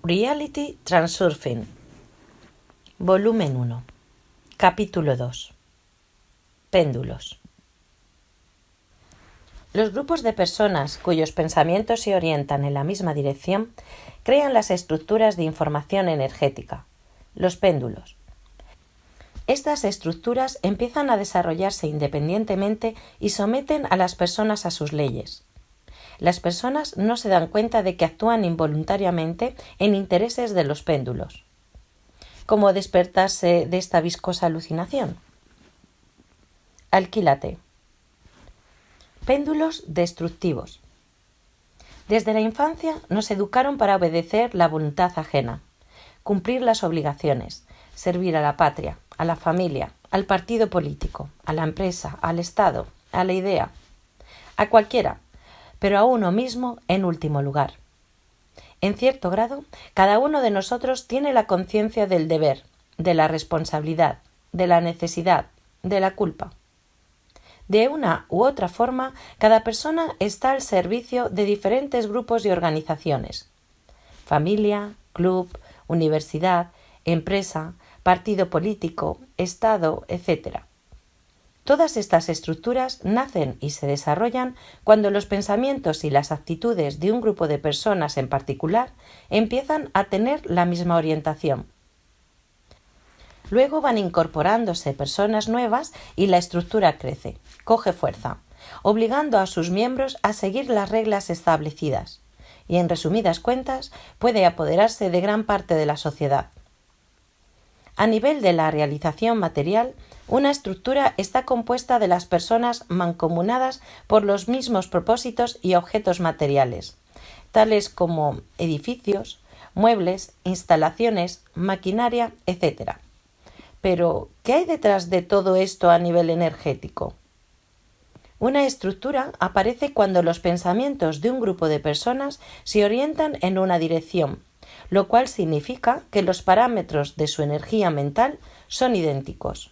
Reality Transurfing. Volumen 1. Capítulo 2. Péndulos. Los grupos de personas cuyos pensamientos se orientan en la misma dirección crean las estructuras de información energética, los péndulos. Estas estructuras empiezan a desarrollarse independientemente y someten a las personas a sus leyes. Las personas no se dan cuenta de que actúan involuntariamente en intereses de los péndulos. ¿Cómo despertarse de esta viscosa alucinación? Alquílate. Péndulos destructivos. Desde la infancia nos educaron para obedecer la voluntad ajena, cumplir las obligaciones, servir a la patria, a la familia, al partido político, a la empresa, al Estado, a la idea, a cualquiera, pero a uno mismo en último lugar. En cierto grado, cada uno de nosotros tiene la conciencia del deber, de la responsabilidad, de la necesidad, de la culpa. De una u otra forma, cada persona está al servicio de diferentes grupos y organizaciones: familia, club, universidad, empresa, partido político, Estado, etc. Todas estas estructuras nacen y se desarrollan cuando los pensamientos y las actitudes de un grupo de personas en particular empiezan a tener la misma orientación. Luego van incorporándose personas nuevas y la estructura crece, coge fuerza, obligando a sus miembros a seguir las reglas establecidas y, en resumidas cuentas, puede apoderarse de gran parte de la sociedad. A nivel de la realización material, una estructura está compuesta de las personas mancomunadas por los mismos propósitos y objetos materiales, tales como edificios, muebles, instalaciones, maquinaria, etc. Pero, ¿qué hay detrás de todo esto a nivel energético? Una estructura aparece cuando los pensamientos de un grupo de personas se orientan en una dirección, lo cual significa que los parámetros de su energía mental son idénticos.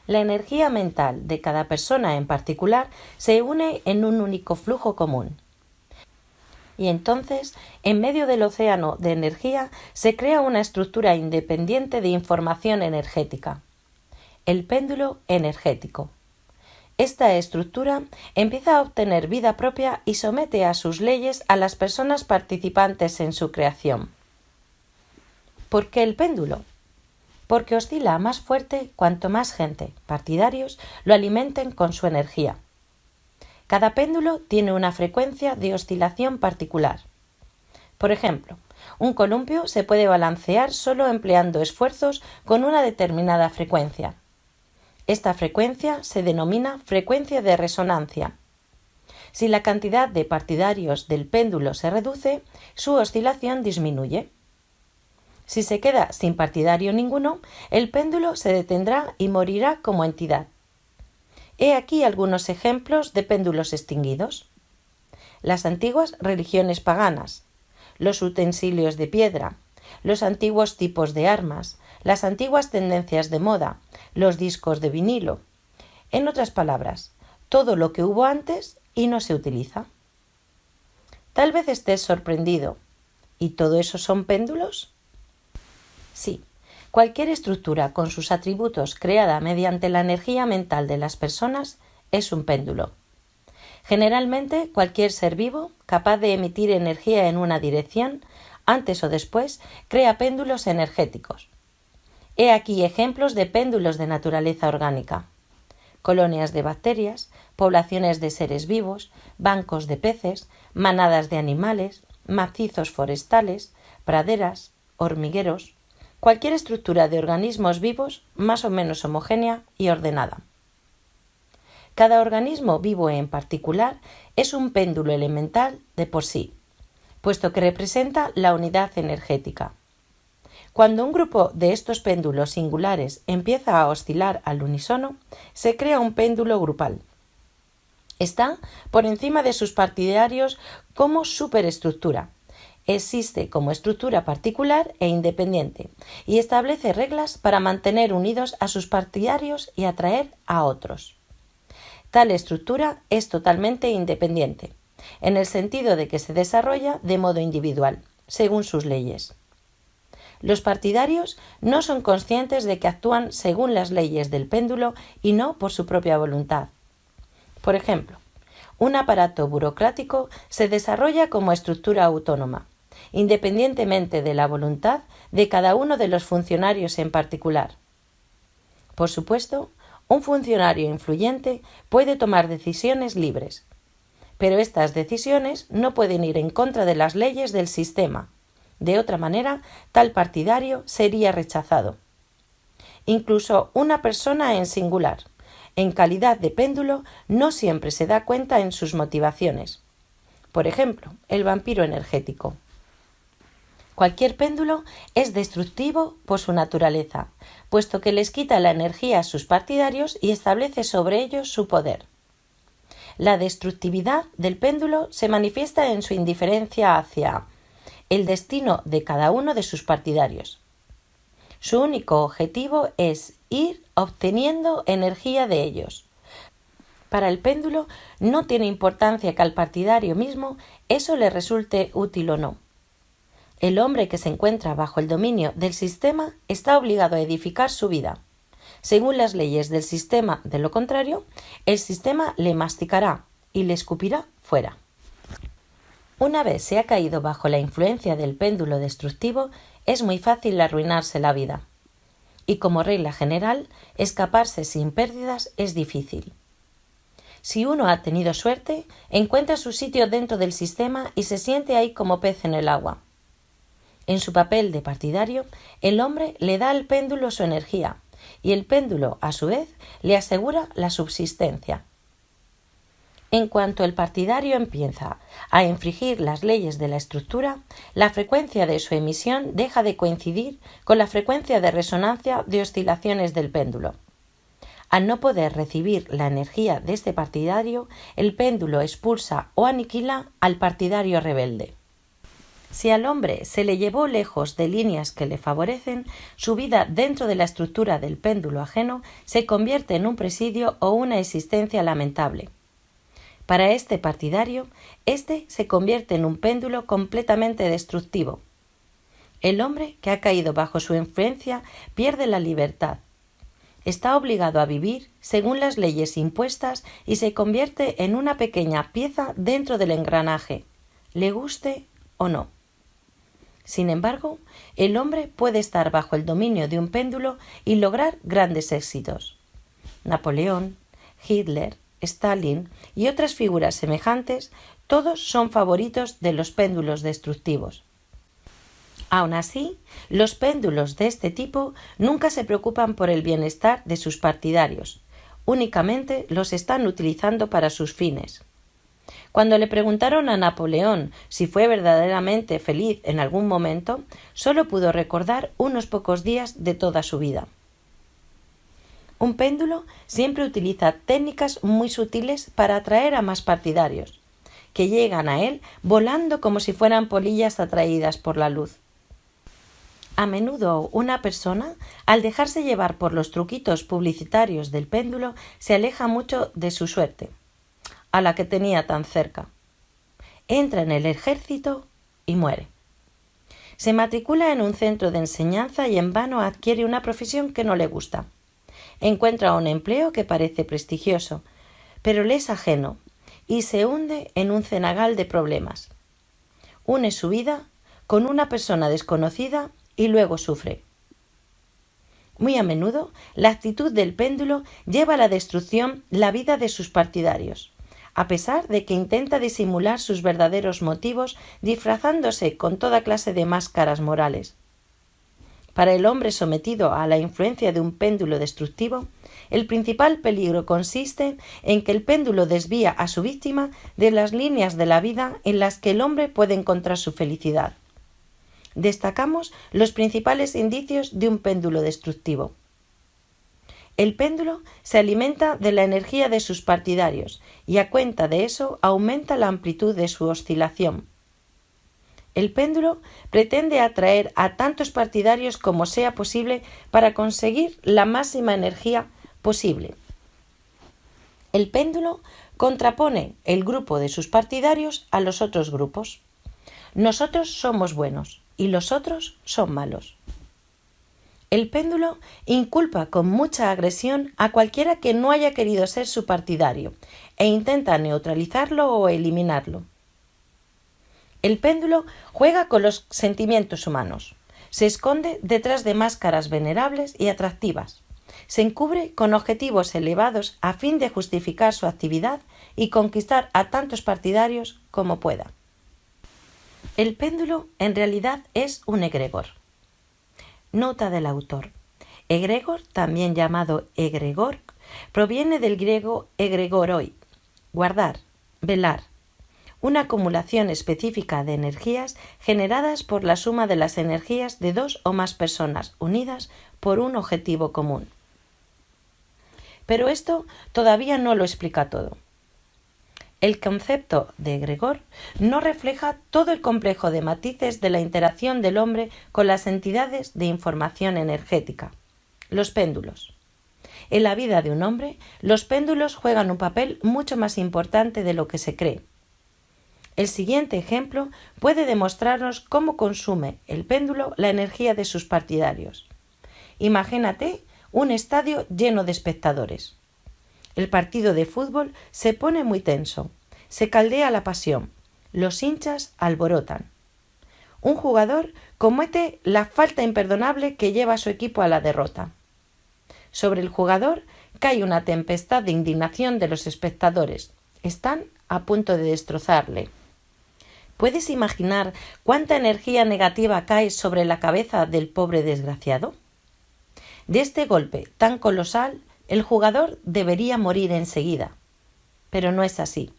La energía mental de cada persona en particular se une en un único flujo común. Y entonces, en medio del océano de energía, se crea una estructura independiente de información energética: el péndulo energético. Esta estructura empieza a obtener vida propia y somete a sus leyes a las personas participantes en su creación. ¿Por qué el péndulo? Porque oscila más fuerte cuanto más gente, partidarios, lo alimenten con su energía. Cada péndulo tiene una frecuencia de oscilación particular. Por ejemplo, un columpio se puede balancear solo empleando esfuerzos con una determinada frecuencia. Esta frecuencia se denomina frecuencia de resonancia. Si la cantidad de partidarios del péndulo se reduce, su oscilación disminuye. Si se queda sin partidario ninguno, el péndulo se detendrá y morirá como entidad. He aquí algunos ejemplos de péndulos extinguidos: las antiguas religiones paganas, los utensilios de piedra, los antiguos tipos de armas, las antiguas tendencias de moda, los discos de vinilo. En otras palabras, todo lo que hubo antes y no se utiliza. Tal vez estés sorprendido. ¿Y todo eso son péndulos? Sí, cualquier estructura con sus atributos creada mediante la energía mental de las personas es un péndulo. Generalmente, cualquier ser vivo capaz de emitir energía en una dirección, antes o después, crea péndulos energéticos. He aquí ejemplos de péndulos de naturaleza orgánica: colonias de bacterias, poblaciones de seres vivos, bancos de peces, manadas de animales, macizos forestales, praderas, hormigueros, cualquier estructura de organismos vivos más o menos homogénea y ordenada. Cada organismo vivo en particular es un péndulo elemental de por sí, puesto que representa la unidad energética. Cuando un grupo de estos péndulos singulares empieza a oscilar al unísono, se crea un péndulo grupal. Está por encima de sus partidarios como superestructura. Existe como estructura particular e independiente y establece reglas para mantener unidos a sus partidarios y atraer a otros. Tal estructura es totalmente independiente, en el sentido de que se desarrolla de modo individual según sus leyes. Los partidarios no son conscientes de que actúan según las leyes del péndulo y no por su propia voluntad. Por ejemplo, un aparato burocrático se desarrolla como estructura autónoma, independientemente de la voluntad de cada uno de los funcionarios en particular. Por supuesto, un funcionario influyente puede tomar decisiones libres, pero estas decisiones no pueden ir en contra de las leyes del sistema. De otra manera, tal partidario sería rechazado. Incluso una persona en singular, en calidad de péndulo, no siempre se da cuenta en sus motivaciones. Por ejemplo, el vampiro energético. Cualquier péndulo es destructivo por su naturaleza, puesto que les quita la energía a sus partidarios y establece sobre ellos su poder. La destructividad del péndulo se manifiesta en su indiferencia hacia el destino de cada uno de sus partidarios. Su único objetivo es ir obteniendo energía de ellos. Para el péndulo no tiene importancia que al partidario mismo eso le resulte útil o no. El hombre que se encuentra bajo el dominio del sistema está obligado a edificar su vida. Según las leyes del sistema, de lo contrario, el sistema le masticará y le escupirá fuera. Una vez se ha caído bajo la influencia del péndulo destructivo, es muy fácil arruinarse la vida. Y como regla general, escaparse sin pérdidas es difícil. Si uno ha tenido suerte, encuentra su sitio dentro del sistema y se siente ahí como pez en el agua. En su papel de partidario, el hombre le da al péndulo su energía y el péndulo, a su vez, le asegura la subsistencia. En cuanto el partidario empieza a infringir las leyes de la estructura, la frecuencia de su emisión deja de coincidir con la frecuencia de resonancia de oscilaciones del péndulo. Al no poder recibir la energía de este partidario, el péndulo expulsa o aniquila al partidario rebelde. Si al hombre se le llevó lejos de líneas que le favorecen, su vida dentro de la estructura del péndulo ajeno se convierte en un presidio o una existencia lamentable. Para este partidario, este se convierte en un péndulo completamente destructivo. El hombre que ha caído bajo su influencia pierde la libertad. Está obligado a vivir según las leyes impuestas y se convierte en una pequeña pieza dentro del engranaje, le guste o no. Sin embargo, el hombre puede estar bajo el dominio de un péndulo y lograr grandes éxitos. Napoleón, Hitler, Stalin y otras figuras semejantes, todos son favoritos de los péndulos destructivos. Aun así, los péndulos de este tipo nunca se preocupan por el bienestar de sus partidarios, únicamente los están utilizando para sus fines. Cuando le preguntaron a Napoleón si fue verdaderamente feliz en algún momento, solo pudo recordar unos pocos días de toda su vida. Un péndulo siempre utiliza técnicas muy sutiles para atraer a más partidarios, que llegan a él volando como si fueran polillas atraídas por la luz. A menudo una persona, al dejarse llevar por los truquitos publicitarios del péndulo, se aleja mucho de su suerte, a la que tenía tan cerca. Entra en el ejército y muere. Se matricula en un centro de enseñanza y en vano adquiere una profesión que no le gusta. Encuentra un empleo que parece prestigioso, pero le es ajeno y se hunde en un cenagal de problemas. Une su vida con una persona desconocida y luego sufre. Muy a menudo, la actitud del péndulo lleva a la destrucción la vida de sus partidarios, a pesar de que intenta disimular sus verdaderos motivos disfrazándose con toda clase de máscaras morales. Para el hombre sometido a la influencia de un péndulo destructivo, el principal peligro consiste en que el péndulo desvía a su víctima de las líneas de la vida en las que el hombre puede encontrar su felicidad. Destacamos los principales indicios de un péndulo destructivo. El péndulo se alimenta de la energía de sus partidarios y a cuenta de eso aumenta la amplitud de su oscilación. El péndulo pretende atraer a tantos partidarios como sea posible para conseguir la máxima energía posible. El péndulo contrapone el grupo de sus partidarios a los otros grupos. Nosotros somos buenos y los otros son malos. El péndulo inculpa con mucha agresión a cualquiera que no haya querido ser su partidario e intenta neutralizarlo o eliminarlo. El péndulo juega con los sentimientos humanos. Se esconde detrás de máscaras venerables y atractivas. Se encubre con objetivos elevados a fin de justificar su actividad y conquistar a tantos partidarios como pueda. El péndulo en realidad es un egregor. Nota del autor. Egregor, también llamado egregor, proviene del griego egregoroi, guardar, velar, una acumulación específica de energías generadas por la suma de las energías de dos o más personas unidas por un objetivo común. Pero esto todavía no lo explica todo. El concepto de egregor no refleja todo el complejo de matices de la interacción del hombre con las entidades de información energética, los péndulos. En la vida de un hombre, los péndulos juegan un papel mucho más importante de lo que se cree. El siguiente ejemplo puede demostrarnos cómo consume el péndulo la energía de sus partidarios. Imagínate un estadio lleno de espectadores. El partido de fútbol se pone muy tenso, se caldea la pasión, los hinchas alborotan. Un jugador comete la falta imperdonable que lleva a su equipo a la derrota. Sobre el jugador cae una tempestad de indignación de los espectadores. Están a punto de destrozarle. ¿Puedes imaginar cuánta energía negativa cae sobre la cabeza del pobre desgraciado? De este golpe tan colosal, el jugador debería morir enseguida. Pero no es así.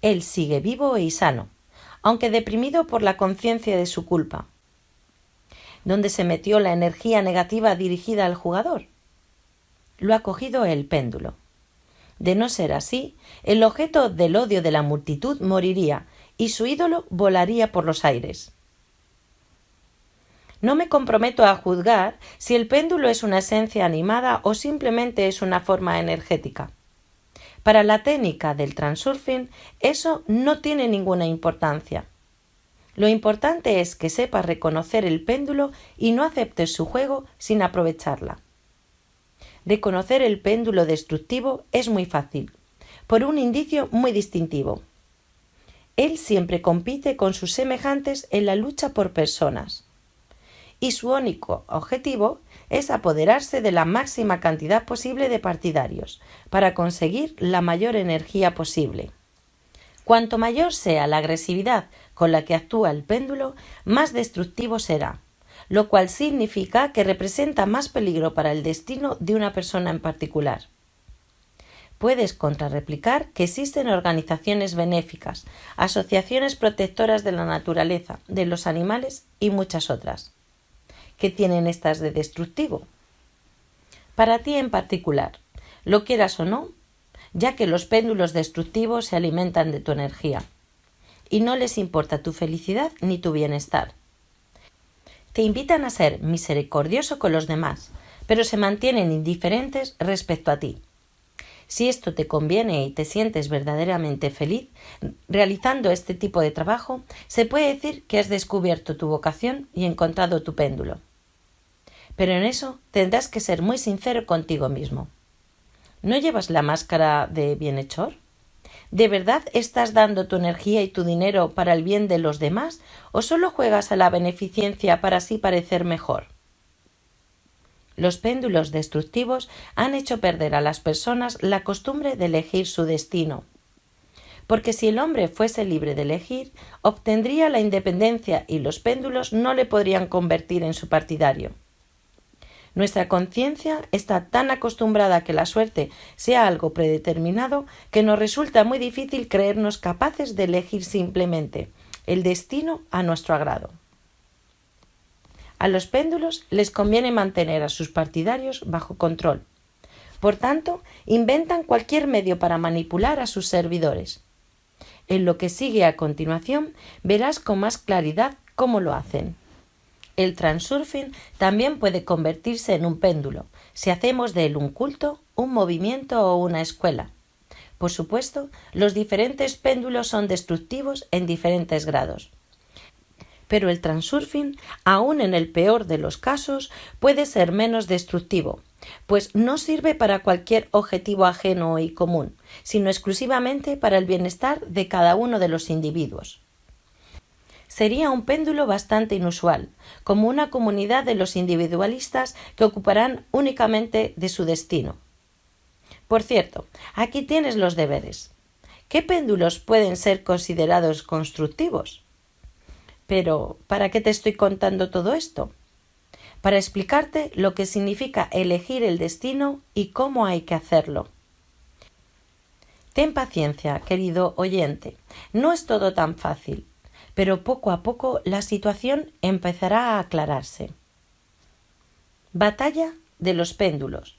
Él sigue vivo y sano, aunque deprimido por la conciencia de su culpa. ¿Dónde se metió la energía negativa dirigida al jugador? Lo ha cogido el péndulo. De no ser así, el objeto del odio de la multitud moriría y su ídolo volaría por los aires. No me comprometo a juzgar si el péndulo es una esencia animada o simplemente es una forma energética. Para la técnica del transurfing, eso no tiene ninguna importancia. Lo importante es que sepas reconocer el péndulo y no aceptes su juego sin aprovecharla. Reconocer el péndulo destructivo es muy fácil, por un indicio muy distintivo. Él siempre compite con sus semejantes en la lucha por personas. Y su único objetivo es apoderarse de la máxima cantidad posible de partidarios para conseguir la mayor energía posible. Cuanto mayor sea la agresividad con la que actúa el péndulo, más destructivo será, lo cual significa que representa más peligro para el destino de una persona en particular. Puedes contrarreplicar que existen organizaciones benéficas, asociaciones protectoras de la naturaleza, de los animales y muchas otras. ¿Qué tienen estas de destructivo? Para ti en particular, lo quieras o no, ya que los péndulos destructivos se alimentan de tu energía y no les importa tu felicidad ni tu bienestar. Te invitan a ser misericordioso con los demás, pero se mantienen indiferentes respecto a ti. Si esto te conviene y te sientes verdaderamente feliz realizando este tipo de trabajo, se puede decir que has descubierto tu vocación y encontrado tu péndulo. Pero en eso tendrás que ser muy sincero contigo mismo. ¿No llevas la máscara de bienhechor? ¿De verdad estás dando tu energía y tu dinero para el bien de los demás o solo juegas a la beneficencia para así parecer mejor? Los péndulos destructivos han hecho perder a las personas la costumbre de elegir su destino. Porque si el hombre fuese libre de elegir, obtendría la independencia y los péndulos no le podrían convertir en su partidario. Nuestra conciencia está tan acostumbrada a que la suerte sea algo predeterminado que nos resulta muy difícil creernos capaces de elegir simplemente el destino a nuestro agrado. A los péndulos les conviene mantener a sus partidarios bajo control. Por tanto, inventan cualquier medio para manipular a sus servidores. En lo que sigue a continuación, verás con más claridad cómo lo hacen. El transurfing también puede convertirse en un péndulo, si hacemos de él un culto, un movimiento o una escuela. Por supuesto, los diferentes péndulos son destructivos en diferentes grados. Pero el transurfing, aun en el peor de los casos, puede ser menos destructivo, pues no sirve para cualquier objetivo ajeno y común, sino exclusivamente para el bienestar de cada uno de los individuos. Sería un péndulo bastante inusual, como una comunidad de los individualistas que ocuparán únicamente de su destino. Por cierto, aquí tienes los deberes. ¿Qué péndulos pueden ser considerados constructivos? Pero, ¿para qué te estoy contando todo esto? Para explicarte lo que significa elegir el destino y cómo hay que hacerlo. Ten paciencia, querido oyente, no es todo tan fácil, pero poco a poco la situación empezará a aclararse. Batalla de los péndulos.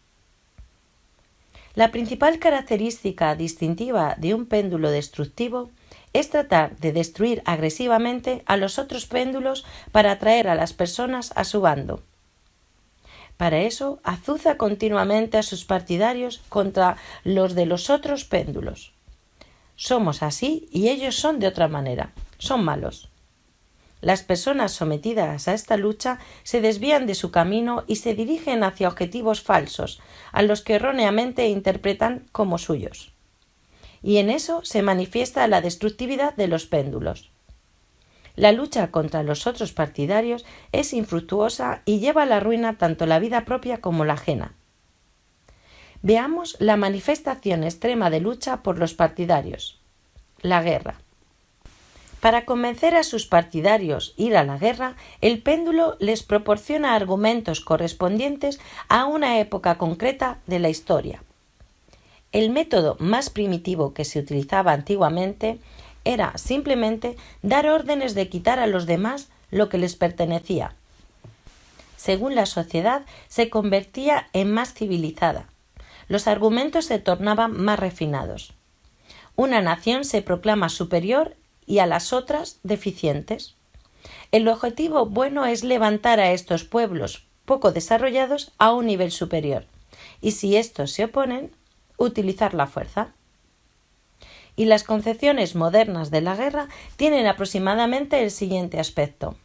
La principal característica distintiva de un péndulo destructivo es tratar de destruir agresivamente a los otros péndulos para atraer a las personas a su bando. Para eso, azuza continuamente a sus partidarios contra los de los otros péndulos. Somos así y ellos son de otra manera, son malos. Las personas sometidas a esta lucha se desvían de su camino y se dirigen hacia objetivos falsos, a los que erróneamente interpretan como suyos. Y en eso se manifiesta la destructividad de los péndulos. La lucha contra los otros partidarios es infructuosa y lleva a la ruina tanto la vida propia como la ajena. Veamos la manifestación extrema de lucha por los partidarios. La guerra. Para convencer a sus partidarios ir a la guerra, el péndulo les proporciona argumentos correspondientes a una época concreta de la historia. El método más primitivo que se utilizaba antiguamente era simplemente dar órdenes de quitar a los demás lo que les pertenecía. Según la sociedad se convertía en más civilizada, los argumentos se tornaban más refinados. Una nación se proclama superior y a las otras deficientes. El objetivo bueno es levantar a estos pueblos poco desarrollados a un nivel superior, y si estos se oponen, utilizar la fuerza. Y las concepciones modernas de la guerra tienen aproximadamente el siguiente aspecto.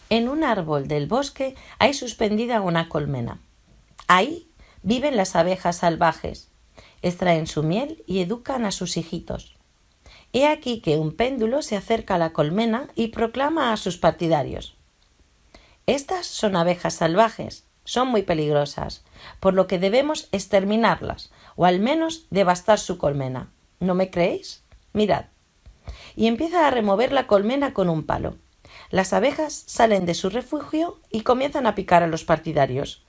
En un árbol del bosque hay suspendida una colmena. Ahí viven las abejas salvajes, extraen su miel y educan a sus hijitos. He aquí que un péndulo se acerca a la colmena y proclama a sus partidarios: estas son abejas salvajes, son muy peligrosas, por lo que debemos exterminarlas, o al menos devastar su colmena. ¿No me creéis? Mirad. Y empieza a remover la colmena con un palo. Las abejas salen de su refugio y comienzan a picar a los partidarios.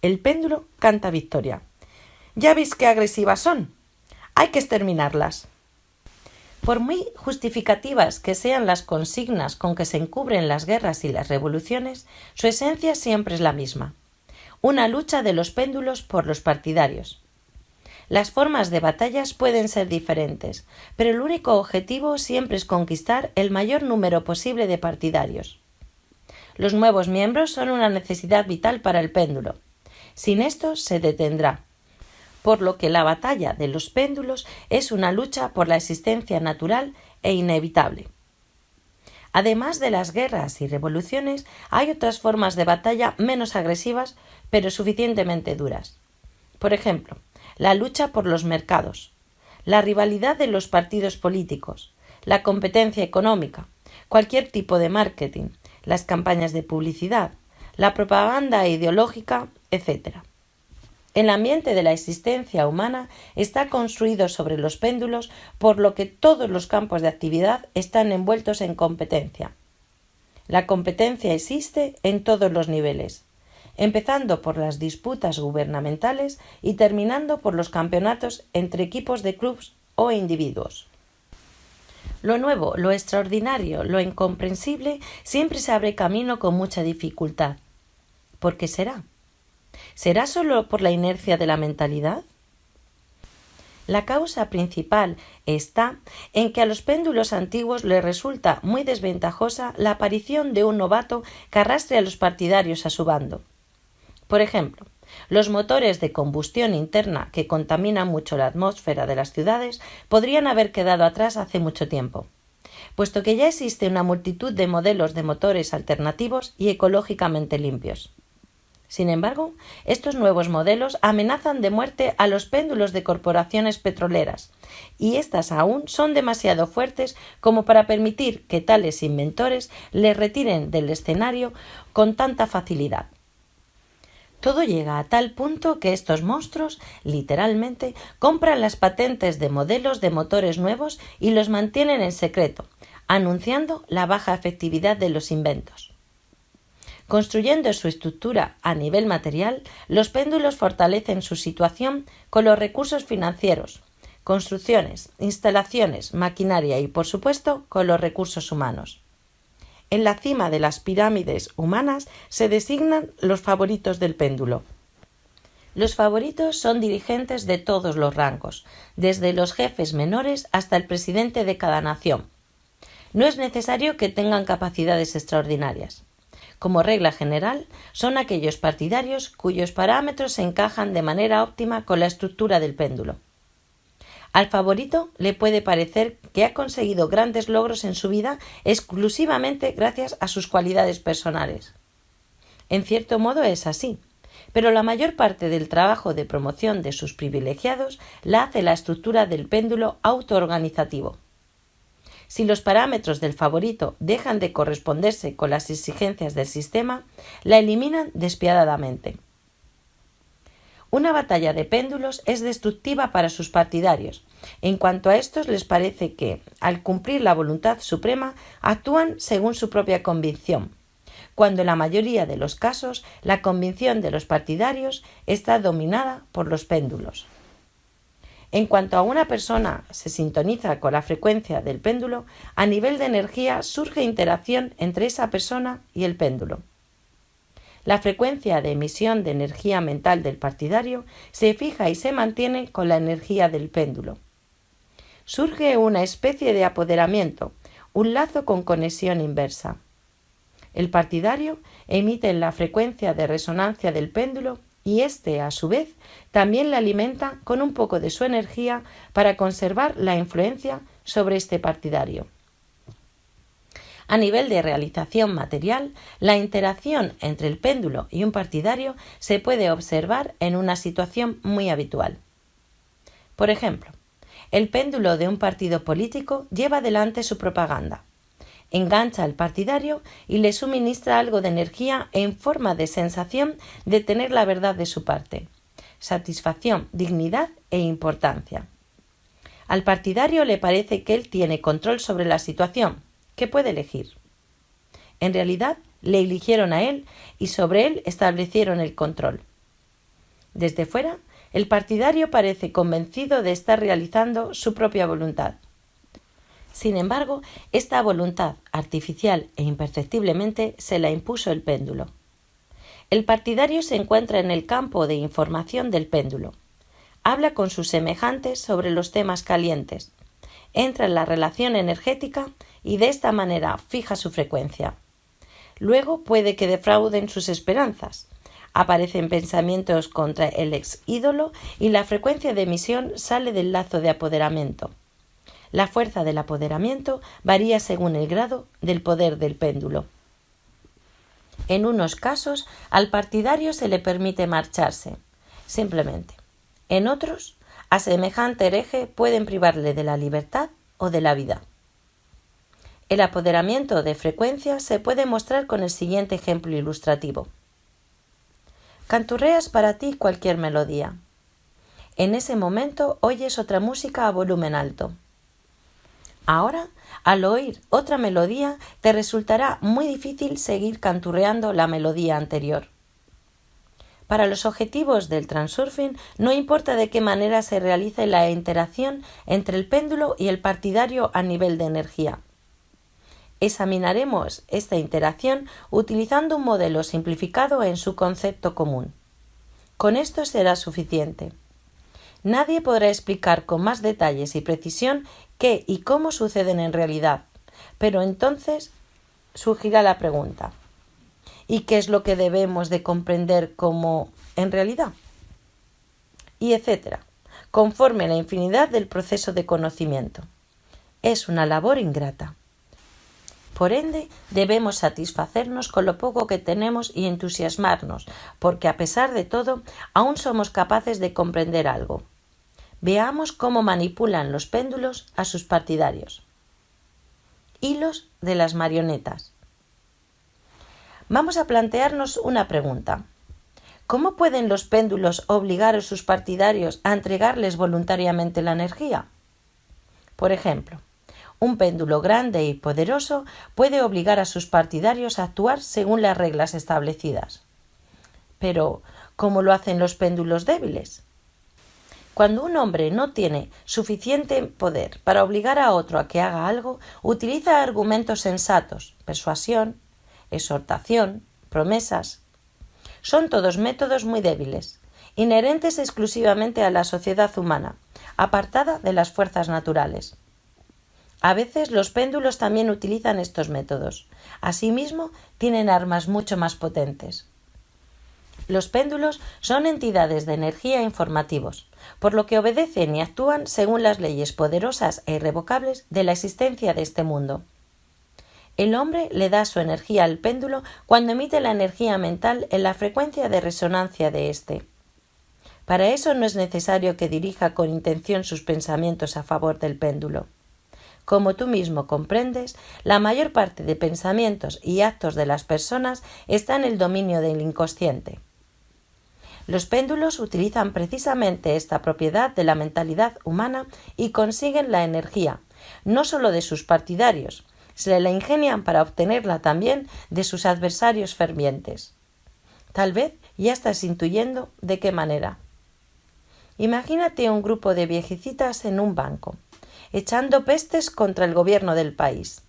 El péndulo canta victoria. ¿Ya veis qué agresivas son? Hay que exterminarlas. Por muy justificativas que sean las consignas con que se encubren las guerras y las revoluciones, su esencia siempre es la misma: una lucha de los péndulos por los partidarios. Las formas de batallas pueden ser diferentes, pero el único objetivo siempre es conquistar el mayor número posible de partidarios. Los nuevos miembros son una necesidad vital para el péndulo. Sin estos se detendrá, por lo que la batalla de los péndulos es una lucha por la existencia natural e inevitable. Además de las guerras y revoluciones, hay otras formas de batalla menos agresivas, pero suficientemente duras. Por ejemplo, la lucha por los mercados, la rivalidad de los partidos políticos, la competencia económica, cualquier tipo de marketing, las campañas de publicidad, la propaganda ideológica, etc. El ambiente de la existencia humana está construido sobre los péndulos, por lo que todos los campos de actividad están envueltos en competencia. La competencia existe en todos los niveles, empezando por las disputas gubernamentales y terminando por los campeonatos entre equipos de clubes o individuos. Lo nuevo, lo extraordinario, lo incomprensible siempre se abre camino con mucha dificultad. ¿Por qué será? ¿Será solo por la inercia de la mentalidad? La causa principal está en que a los péndulos antiguos les resulta muy desventajosa la aparición de un novato que arrastre a los partidarios a su bando. Por ejemplo, los motores de combustión interna que contaminan mucho la atmósfera de las ciudades podrían haber quedado atrás hace mucho tiempo. puesto que ya existe una multitud de modelos de motores alternativos y ecológicamente limpios. Sin embargo, estos nuevos modelos amenazan de muerte a los péndulos de corporaciones petroleras, y éstas aún son demasiado fuertes como para permitir que tales inventores les retiren del escenario con tanta facilidad. Todo llega a tal punto que estos monstruos, literalmente, compran las patentes de modelos de motores nuevos y los mantienen en secreto, anunciando la baja efectividad de los inventos. Construyendo su estructura a nivel material, los péndulos fortalecen su situación con los recursos financieros, construcciones, instalaciones, maquinaria y, por supuesto, con los recursos humanos. En la cima de las pirámides humanas se designan los favoritos del péndulo. Los favoritos son dirigentes de todos los rangos, desde los jefes menores hasta el presidente de cada nación. No es necesario que tengan capacidades extraordinarias. Como regla general, son aquellos partidarios cuyos parámetros se encajan de manera óptima con la estructura del péndulo. Al favorito le puede parecer que ha conseguido grandes logros en su vida exclusivamente gracias a sus cualidades personales. En cierto modo es así, pero la mayor parte del trabajo de promoción de sus privilegiados la hace la estructura del péndulo autoorganizativo. Si los parámetros del favorito dejan de corresponderse con las exigencias del sistema, la eliminan despiadadamente. Una batalla de péndulos es destructiva para sus partidarios, en cuanto a estos les parece que, al cumplir la voluntad suprema, actúan según su propia convicción, cuando en la mayoría de los casos la convicción de los partidarios está dominada por los péndulos. En cuanto a una persona se sintoniza con la frecuencia del péndulo, a nivel de energía surge interacción entre esa persona y el péndulo. La frecuencia de emisión de energía mental del partidario se fija y se mantiene con la energía del péndulo. Surge una especie de apoderamiento, un lazo con conexión inversa. El partidario emite en la frecuencia de resonancia del péndulo y éste, a su vez, también la alimenta con un poco de su energía para conservar la influencia sobre este partidario. A nivel de realización material, la interacción entre el péndulo y un partidario se puede observar en una situación muy habitual. Por ejemplo, el péndulo de un partido político lleva adelante su propaganda. Engancha al partidario y le suministra algo de energía en forma de sensación de tener la verdad de su parte, satisfacción, dignidad e importancia. Al partidario le parece que él tiene control sobre la situación, que puede elegir. En realidad, le eligieron a él y sobre él establecieron el control. Desde fuera, el partidario parece convencido de estar realizando su propia voluntad. Sin embargo, esta voluntad, artificial e imperceptiblemente, se la impuso el péndulo. El partidario se encuentra en el campo de información del péndulo. Habla con sus semejantes sobre los temas calientes. Entra en la relación energética y de esta manera fija su frecuencia. Luego puede que defrauden sus esperanzas. Aparecen pensamientos contra el ex ídolo y la frecuencia de emisión sale del lazo de apoderamiento. La fuerza del apoderamiento varía según el grado del poder del péndulo. En unos casos, al partidario se le permite marcharse, simplemente. En otros, a semejante hereje pueden privarle de la libertad o de la vida. El apoderamiento de frecuencia se puede mostrar con el siguiente ejemplo ilustrativo. Canturreas para ti cualquier melodía. En ese momento oyes otra música a volumen alto. Ahora, al oír otra melodía, te resultará muy difícil seguir canturreando la melodía anterior. Para los objetivos del transurfing, no importa de qué manera se realice la interacción entre el péndulo y el partidario a nivel de energía. Examinaremos esta interacción utilizando un modelo simplificado en su concepto común. Con esto será suficiente. Nadie podrá explicar con más detalles y precisión qué y cómo suceden en realidad, pero entonces surgirá la pregunta: ¿y qué es lo que debemos de comprender como en realidad? Y etcétera, conforme la infinidad del proceso de conocimiento. Es una labor ingrata. Por ende, debemos satisfacernos con lo poco que tenemos y entusiasmarnos, porque a pesar de todo, aún somos capaces de comprender algo. Veamos cómo manipulan los péndulos a sus partidarios. Hilos de las marionetas. Vamos a plantearnos una pregunta. ¿Cómo pueden los péndulos obligar a sus partidarios a entregarles voluntariamente la energía? Por ejemplo, un péndulo grande y poderoso puede obligar a sus partidarios a actuar según las reglas establecidas. Pero, ¿cómo lo hacen los péndulos débiles? Cuando un hombre no tiene suficiente poder para obligar a otro a que haga algo, utiliza argumentos sensatos, persuasión, exhortación, promesas. Son todos métodos muy débiles, inherentes exclusivamente a la sociedad humana, apartada de las fuerzas naturales. A veces los péndulos también utilizan estos métodos. Asimismo, tienen armas mucho más potentes. Los péndulos son entidades de energía informativos, por lo que obedecen y actúan según las leyes poderosas e irrevocables de la existencia de este mundo. El hombre le da su energía al péndulo cuando emite la energía mental en la frecuencia de resonancia de éste. Para eso no es necesario que dirija con intención sus pensamientos a favor del péndulo. Como tú mismo comprendes, la mayor parte de pensamientos y actos de las personas está en el dominio del inconsciente. Los péndulos utilizan precisamente esta propiedad de la mentalidad humana y consiguen la energía, no solo de sus partidarios, se la ingenian para obtenerla también de sus adversarios fervientes. Tal vez ya estás intuyendo de qué manera. Imagínate un grupo de viejecitas en un banco, echando pestes contra el gobierno del país.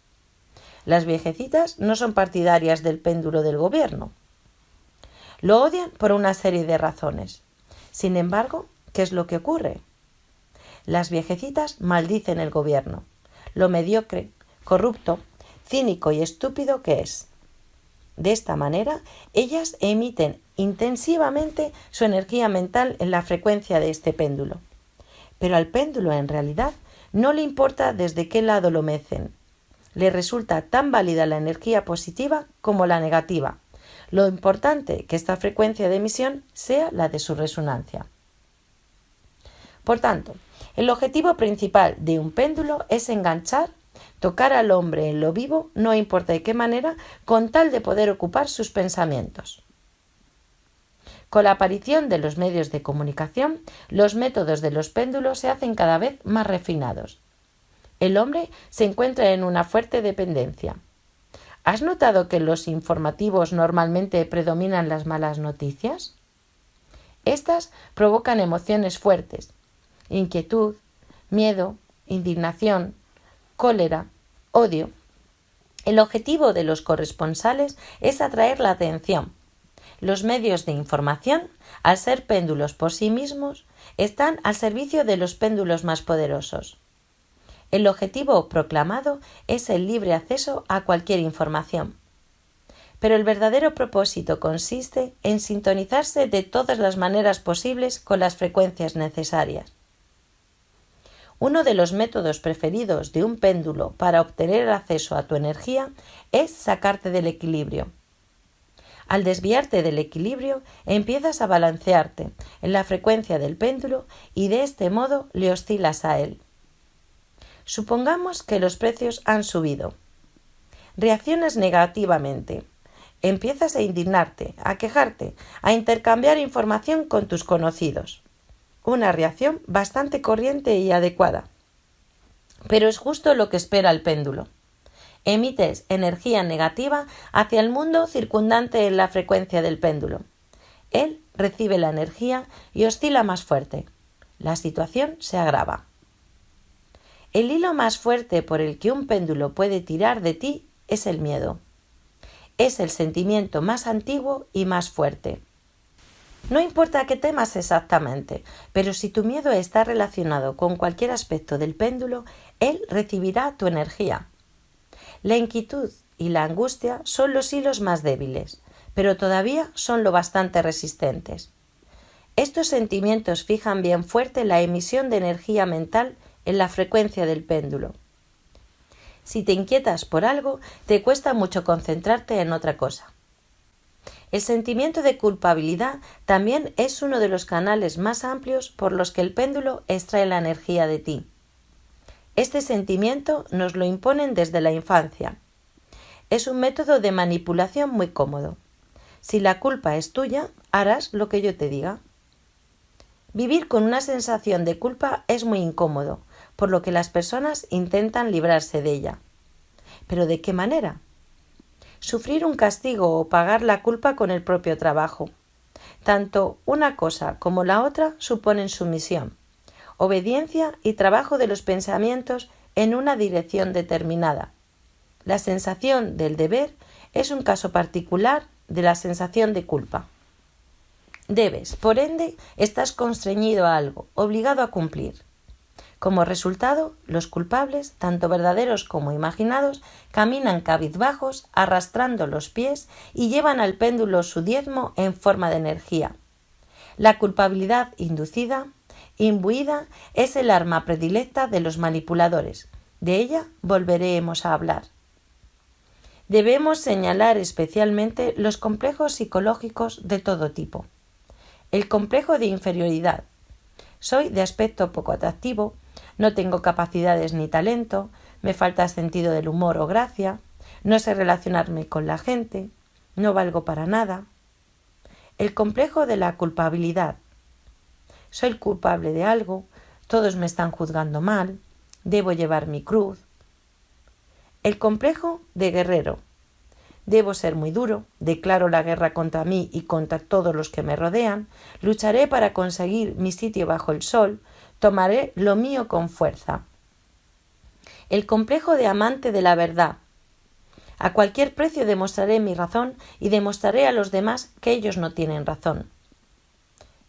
Las viejecitas no son partidarias del péndulo del gobierno. Lo odian por una serie de razones. Sin embargo, ¿qué es lo que ocurre? Las viejecitas maldicen el gobierno, lo mediocre, corrupto, cínico y estúpido que es. De esta manera, ellas emiten intensivamente su energía mental en la frecuencia de este péndulo. Pero al péndulo, en realidad, no le importa desde qué lado lo mecen. Le resulta tan válida la energía positiva como la negativa. Lo importante que esta frecuencia de emisión sea la de su resonancia. Por tanto, el objetivo principal de un péndulo es enganchar, tocar al hombre en lo vivo, no importa de qué manera, con tal de poder ocupar sus pensamientos. Con la aparición de los medios de comunicación, los métodos de los péndulos se hacen cada vez más refinados. El hombre se encuentra en una fuerte dependencia. ¿Has notado que en los informativos normalmente predominan las malas noticias? Estas provocan emociones fuertes: inquietud, miedo, indignación, cólera, odio. El objetivo de los corresponsales es atraer la atención. Los medios de información, al ser péndulos por sí mismos, están al servicio de los péndulos más poderosos. El objetivo proclamado es el libre acceso a cualquier información. Pero el verdadero propósito consiste en sintonizarse de todas las maneras posibles con las frecuencias necesarias. Uno de los métodos preferidos de un péndulo para obtener acceso a tu energía es sacarte del equilibrio. Al desviarte del equilibrio, empiezas a balancearte en la frecuencia del péndulo y de este modo le oscilas a él. Supongamos que los precios han subido. Reaccionas negativamente. Empiezas a indignarte, a quejarte, a intercambiar información con tus conocidos. Una reacción bastante corriente y adecuada. Pero es justo lo que espera el péndulo. Emites energía negativa hacia el mundo circundante en la frecuencia del péndulo. Él recibe la energía y oscila más fuerte. La situación se agrava. El hilo más fuerte por el que un péndulo puede tirar de ti es el miedo. Es el sentimiento más antiguo y más fuerte. No importa qué temas exactamente, pero si tu miedo está relacionado con cualquier aspecto del péndulo, él recibirá tu energía. La inquietud y la angustia son los hilos más débiles, pero todavía son lo bastante resistentes. Estos sentimientos fijan bien fuerte la emisión de energía mental en la frecuencia del péndulo. Si te inquietas por algo, te cuesta mucho concentrarte en otra cosa. El sentimiento de culpabilidad también es uno de los canales más amplios por los que el péndulo extrae la energía de ti. Este sentimiento nos lo imponen desde la infancia. Es un método de manipulación muy cómodo. Si la culpa es tuya, harás lo que yo te diga. Vivir con una sensación de culpa es muy incómodo, por lo que las personas intentan librarse de ella. ¿Pero de qué manera? Sufrir un castigo o pagar la culpa con el propio trabajo. Tanto una cosa como la otra suponen sumisión, obediencia y trabajo de los pensamientos en una dirección determinada. La sensación del deber es un caso particular de la sensación de culpa. Debes, por ende, estás constreñido a algo, obligado a cumplir. Como resultado, los culpables, tanto verdaderos como imaginados, caminan cabizbajos, arrastrando los pies y llevan al péndulo su diezmo en forma de energía. La culpabilidad inducida, imbuida, es el arma predilecta de los manipuladores. De ella volveremos a hablar. Debemos señalar especialmente los complejos psicológicos de todo tipo. El complejo de inferioridad. Soy de aspecto poco atractivo, no tengo capacidades ni talento, me falta sentido del humor o gracia, no sé relacionarme con la gente, no valgo para nada. El complejo de la culpabilidad. Soy culpable de algo, todos me están juzgando mal, debo llevar mi cruz. El complejo de guerrero. Debo ser muy duro, declaro la guerra contra mí y contra todos los que me rodean, lucharé para conseguir mi sitio bajo el sol, tomaré lo mío con fuerza. El complejo de amante de la verdad. A cualquier precio demostraré mi razón y demostraré a los demás que ellos no tienen razón.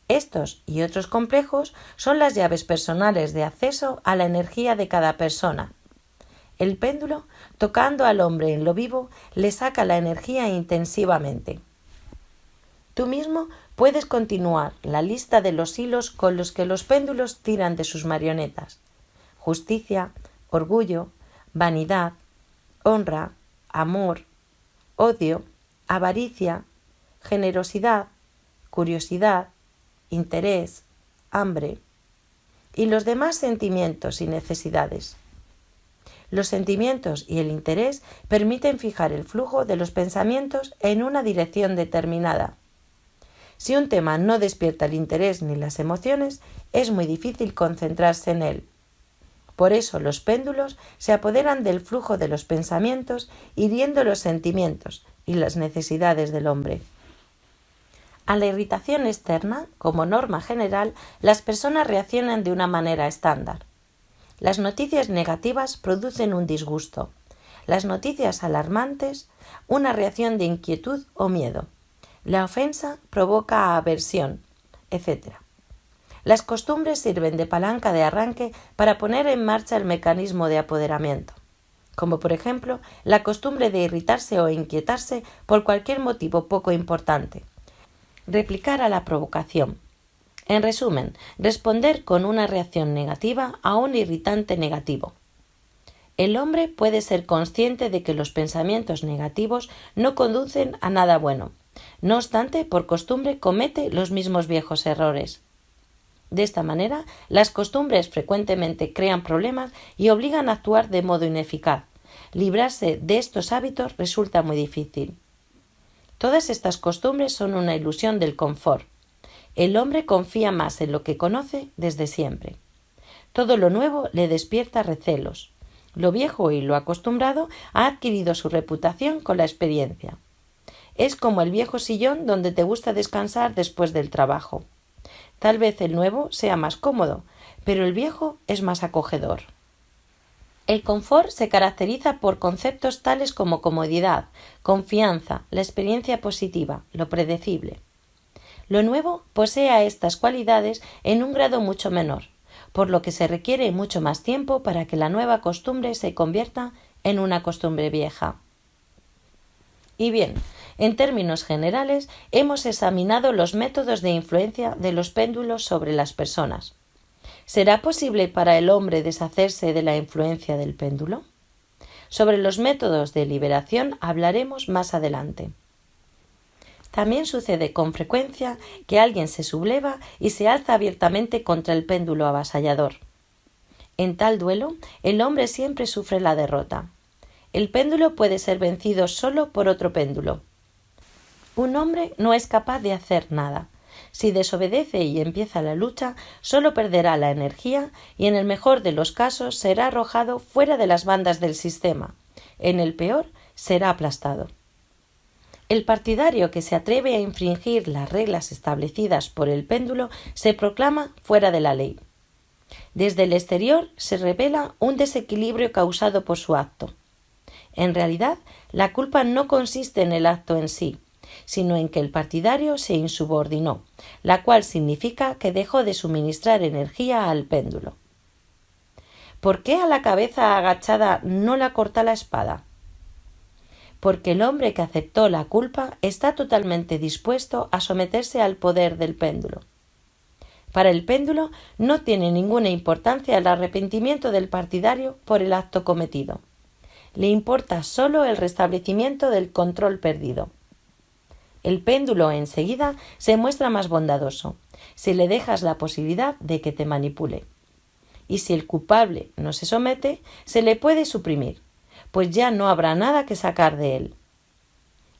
Estos y otros complejos son las llaves personales de acceso a la energía de cada persona. El péndulo, tocando al hombre en lo vivo, le saca la energía intensivamente. Tú mismo puedes continuar la lista de los hilos con los que los péndulos tiran de sus marionetas. Justicia, orgullo, vanidad, honra, amor, odio, avaricia, generosidad, curiosidad, interés, hambre y los demás sentimientos y necesidades. Los sentimientos y el interés permiten fijar el flujo de los pensamientos en una dirección determinada. Si un tema no despierta el interés ni las emociones, es muy difícil concentrarse en él. Por eso los péndulos se apoderan del flujo de los pensamientos, hiriendo los sentimientos y las necesidades del hombre. A la irritación externa, como norma general, las personas reaccionan de una manera estándar. Las noticias negativas producen un disgusto. Las noticias alarmantes, una reacción de inquietud o miedo. La ofensa provoca aversión, etc. Las costumbres sirven de palanca de arranque para poner en marcha el mecanismo de apoderamiento, como por ejemplo la costumbre de irritarse o inquietarse por cualquier motivo poco importante. Replicar a la provocación. En resumen, responder con una reacción negativa a un irritante negativo. El hombre puede ser consciente de que los pensamientos negativos no conducen a nada bueno. No obstante, por costumbre comete los mismos viejos errores. De esta manera, las costumbres frecuentemente crean problemas y obligan a actuar de modo ineficaz. Librarse de estos hábitos resulta muy difícil. Todas estas costumbres son una ilusión del confort. El hombre confía más en lo que conoce desde siempre. Todo lo nuevo le despierta recelos. Lo viejo y lo acostumbrado ha adquirido su reputación con la experiencia. Es como el viejo sillón donde te gusta descansar después del trabajo. Tal vez el nuevo sea más cómodo, pero el viejo es más acogedor. El confort se caracteriza por conceptos tales como comodidad, confianza, la experiencia positiva, lo predecible. Lo nuevo posee a estas cualidades en un grado mucho menor, por lo que se requiere mucho más tiempo para que la nueva costumbre se convierta en una costumbre vieja. Y bien, en términos generales, hemos examinado los métodos de influencia de los péndulos sobre las personas. ¿Será posible para el hombre deshacerse de la influencia del péndulo? Sobre los métodos de liberación hablaremos más adelante. También sucede con frecuencia que alguien se subleva y se alza abiertamente contra el péndulo avasallador. En tal duelo, el hombre siempre sufre la derrota. El péndulo puede ser vencido solo por otro péndulo. Un hombre no es capaz de hacer nada. Si desobedece y empieza la lucha, solo perderá la energía y en el mejor de los casos será arrojado fuera de las bandas del sistema. En el peor, será aplastado. El partidario que se atreve a infringir las reglas establecidas por el péndulo se proclama fuera de la ley. Desde el exterior se revela un desequilibrio causado por su acto. En realidad, la culpa no consiste en el acto en sí, sino en que el partidario se insubordinó, la cual significa que dejó de suministrar energía al péndulo. ¿Por qué a la cabeza agachada no la corta la espada? Porque el hombre que aceptó la culpa está totalmente dispuesto a someterse al poder del péndulo. Para el péndulo no tiene ninguna importancia el arrepentimiento del partidario por el acto cometido. Le importa solo el restablecimiento del control perdido. El péndulo enseguida se muestra más bondadoso, si le dejas la posibilidad de que te manipule. Y si el culpable no se somete, se le puede suprimir, pues ya no habrá nada que sacar de él.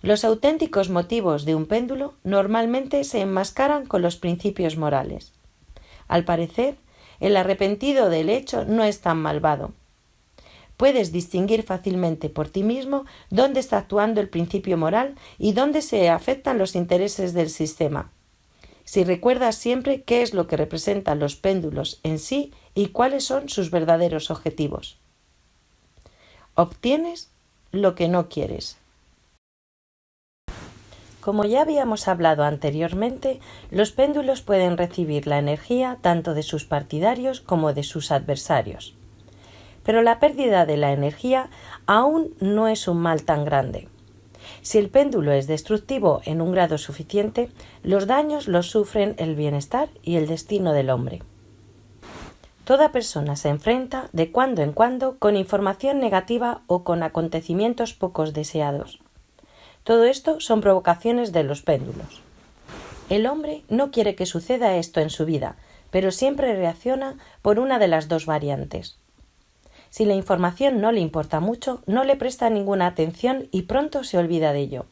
Los auténticos motivos de un péndulo normalmente se enmascaran con los principios morales. Al parecer, el arrepentido del hecho no es tan malvado. Puedes distinguir fácilmente por ti mismo dónde está actuando el principio moral y dónde se afectan los intereses del sistema. Si recuerdas siempre qué es lo que representan los péndulos en sí y cuáles son sus verdaderos objetivos. Obtienes lo que no quieres. Como ya habíamos hablado anteriormente, los péndulos pueden recibir la energía tanto de sus partidarios como de sus adversarios. Pero la pérdida de la energía aún no es un mal tan grande. Si el péndulo es destructivo en un grado suficiente, los daños los sufren el bienestar y el destino del hombre. Toda persona se enfrenta de cuando en cuando con información negativa o con acontecimientos pocos deseados. Todo esto son provocaciones de los péndulos. El hombre no quiere que suceda esto en su vida, pero siempre reacciona por una de las dos variantes. Si la información no le importa mucho, no le presta ninguna atención y pronto se olvida de ello.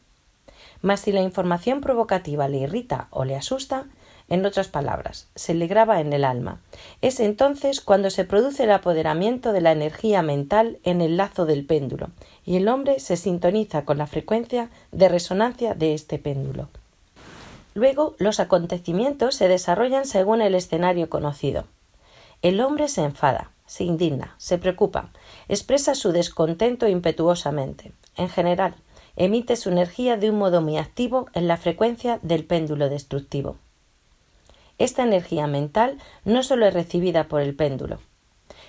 Mas si la información provocativa le irrita o le asusta, en otras palabras, se le graba en el alma, es entonces cuando se produce el apoderamiento de la energía mental en el lazo del péndulo, y el hombre se sintoniza con la frecuencia de resonancia de este péndulo. Luego, los acontecimientos se desarrollan según el escenario conocido. El hombre se enfada, se indigna, se preocupa, expresa su descontento impetuosamente. En general, emite su energía de un modo muy activo en la frecuencia del péndulo destructivo. Esta energía mental no solo es recibida por el péndulo.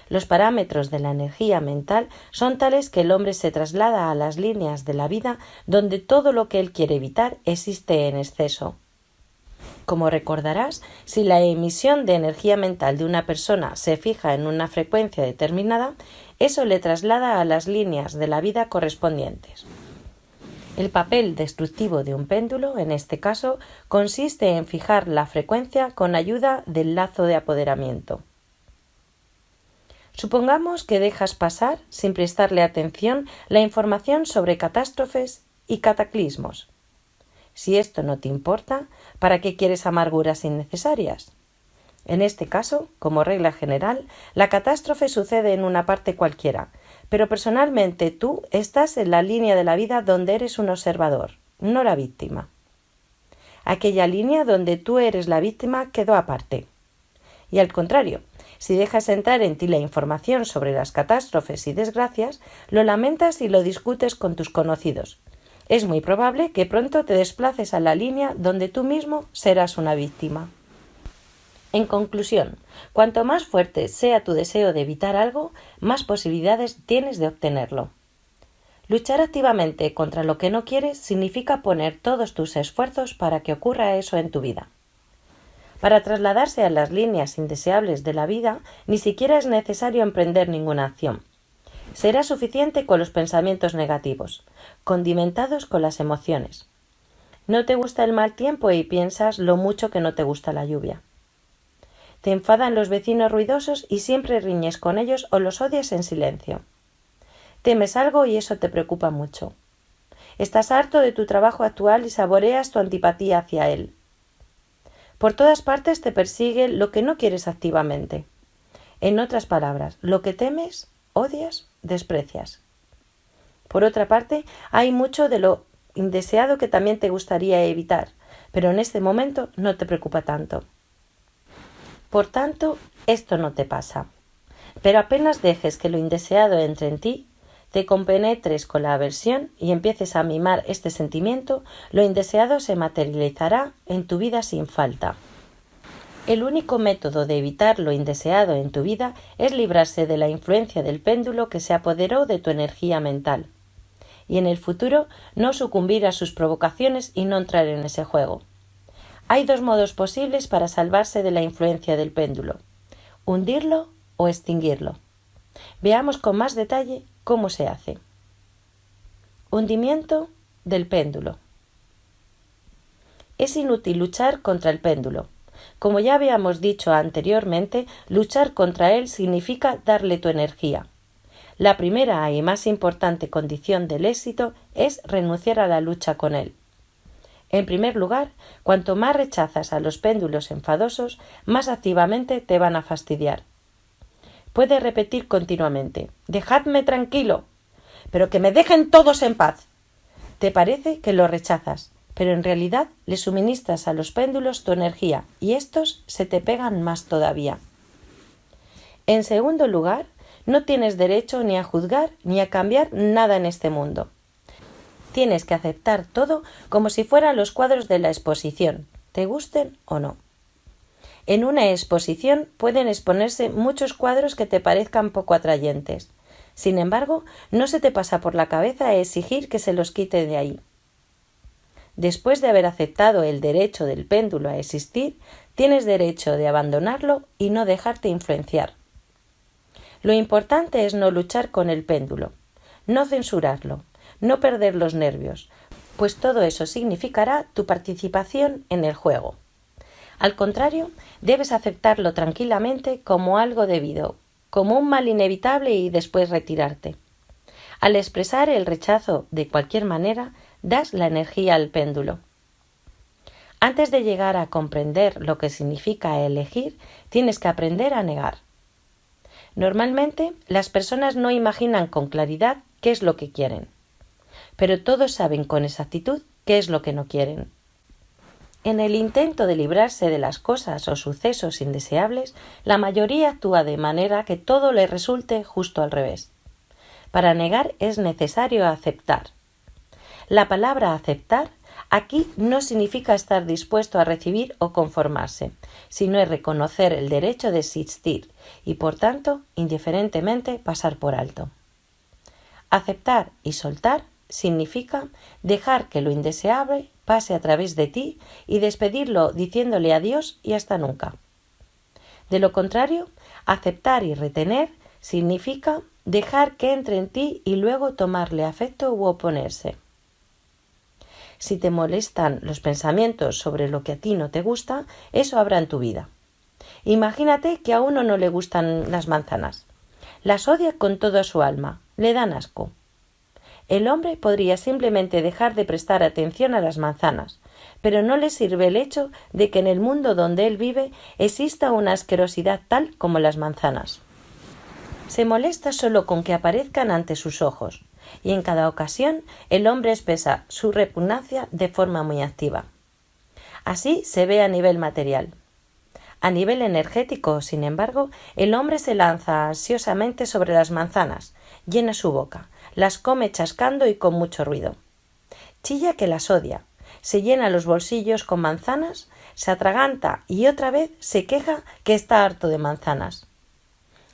Los parámetros de la energía mental son tales que el hombre se traslada a las líneas de la vida donde todo lo que él quiere evitar existe en exceso. Como recordarás, si la emisión de energía mental de una persona se fija en una frecuencia determinada, eso le traslada a las líneas de la vida correspondientes. El papel destructivo de un péndulo, en este caso, consiste en fijar la frecuencia con ayuda del lazo de apoderamiento. Supongamos que dejas pasar, sin prestarle atención, la información sobre catástrofes y cataclismos. Si esto no te importa, ¿para qué quieres amarguras innecesarias? En este caso, como regla general, la catástrofe sucede en una parte cualquiera, pero personalmente tú estás en la línea de la vida donde eres un observador, no la víctima. Aquella línea donde tú eres la víctima quedó aparte. Y al contrario, si dejas entrar en ti la información sobre las catástrofes y desgracias, lo lamentas y lo discutes con tus conocidos. Es muy probable que pronto te desplaces a la línea donde tú mismo serás una víctima. En conclusión, cuanto más fuerte sea tu deseo de evitar algo, más posibilidades tienes de obtenerlo. Luchar activamente contra lo que no quieres significa poner todos tus esfuerzos para que ocurra eso en tu vida. Para trasladarse a las líneas indeseables de la vida, ni siquiera es necesario emprender ninguna acción. Será suficiente con los pensamientos negativos, condimentados con las emociones. No te gusta el mal tiempo y piensas lo mucho que no te gusta la lluvia. Te enfadan los vecinos ruidosos y siempre riñes con ellos o los odias en silencio. Temes algo y eso te preocupa mucho. Estás harto de tu trabajo actual y saboreas tu antipatía hacia él. Por todas partes te persigue lo que no quieres activamente. En otras palabras, lo que temes, odias, desprecias. Por otra parte, hay mucho de lo indeseado que también te gustaría evitar, pero en este momento no te preocupa tanto. Por tanto, esto no te pasa. Pero apenas dejes que lo indeseado entre en ti, te compenetres con la aversión y empieces a mimar este sentimiento, lo indeseado se materializará en tu vida sin falta. El único método de evitar lo indeseado en tu vida es librarse de la influencia del péndulo que se apoderó de tu energía mental. Y en el futuro no sucumbir a sus provocaciones y no entrar en ese juego. Hay dos modos posibles para salvarse de la influencia del péndulo: hundirlo o extinguirlo. Veamos con más detalle cómo se hace. Hundimiento del péndulo. Es inútil luchar contra el péndulo. Como ya habíamos dicho anteriormente, luchar contra él significa darle tu energía. La primera y más importante condición del éxito es renunciar a la lucha con él. En primer lugar, cuanto más rechazas a los péndulos enfadosos, más activamente te van a fastidiar. Puedes repetir continuamente: «Dejadme tranquilo», pero que me dejen todos en paz. Te parece que lo rechazas, pero en realidad le suministras a los péndulos tu energía y estos se te pegan más todavía. En segundo lugar, no tienes derecho ni a juzgar ni a cambiar nada en este mundo. Tienes que aceptar todo como si fueran los cuadros de la exposición, te gusten o no. En una exposición pueden exponerse muchos cuadros que te parezcan poco atrayentes. Sin embargo, no se te pasa por la cabeza exigir que se los quite de ahí. Después de haber aceptado el derecho del péndulo a existir, tienes derecho de abandonarlo y no dejarte influenciar. Lo importante es no luchar con el péndulo, no censurarlo, no perder los nervios, pues todo eso significará tu participación en el juego. Al contrario, debes aceptarlo tranquilamente como algo debido, como un mal inevitable y después retirarte. Al expresar el rechazo de cualquier manera, das la energía al péndulo. Antes de llegar a comprender lo que significa elegir, tienes que aprender a negar. Normalmente, las personas no imaginan con claridad qué es lo que quieren, pero todos saben con exactitud qué es lo que no quieren. En el intento de librarse de las cosas o sucesos indeseables, la mayoría actúa de manera que todo le resulte justo al revés. Para negar es necesario aceptar. La palabra aceptar aquí no significa estar dispuesto a recibir o conformarse, sino es reconocer el derecho de existir y, por tanto, indiferentemente pasar por alto. Aceptar y soltar significa dejar que lo indeseable pase a través de ti y despedirlo diciéndole adiós y hasta nunca. De lo contrario, aceptar y retener significa dejar que entre en ti y luego tomarle afecto u oponerse. Si te molestan los pensamientos sobre lo que a ti no te gusta, eso habrá en tu vida. Imagínate que a uno no le gustan las manzanas. Las odia con toda su alma, le dan asco. El hombre podría simplemente dejar de prestar atención a las manzanas, pero no le sirve el hecho de que en el mundo donde él vive exista una asquerosidad tal como las manzanas. Se molesta solo con que aparezcan ante sus ojos, y en cada ocasión el hombre expresa su repugnancia de forma muy activa. Así se ve a nivel material. A nivel energético, sin embargo, el hombre se lanza ansiosamente sobre las manzanas, llena su boca, las come chascando y con mucho ruido. Chilla que las odia, se llena los bolsillos con manzanas, se atraganta y otra vez se queja que está harto de manzanas.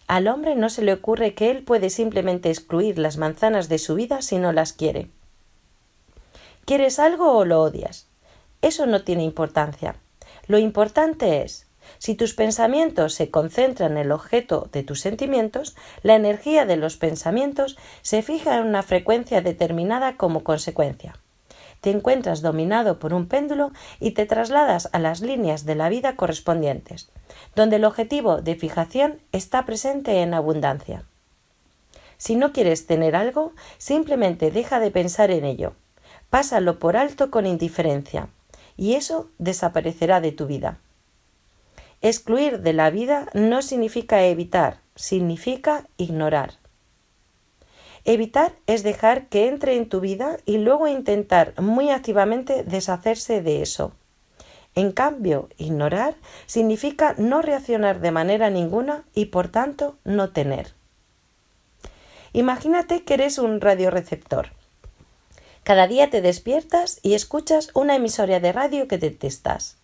Al hombre no se le ocurre que él puede simplemente excluir las manzanas de su vida si no las quiere. ¿Quieres algo o lo odias? Eso no tiene importancia. Lo importante es, Si tus pensamientos se concentran en el objeto de tus sentimientos, la energía de los pensamientos se fija en una frecuencia determinada como consecuencia. Te encuentras dominado por un péndulo y te trasladas a las líneas de la vida correspondientes, donde el objetivo de fijación está presente en abundancia. Si no quieres tener algo, simplemente deja de pensar en ello. Pásalo por alto con indiferencia, y eso desaparecerá de tu vida. Excluir de la vida no significa evitar, significa ignorar. Evitar es dejar que entre en tu vida y luego intentar muy activamente deshacerse de eso. En cambio, ignorar significa no reaccionar de manera ninguna y por tanto no tener. Imagínate que eres un radioreceptor. Cada día te despiertas y escuchas una emisora de radio que detestas.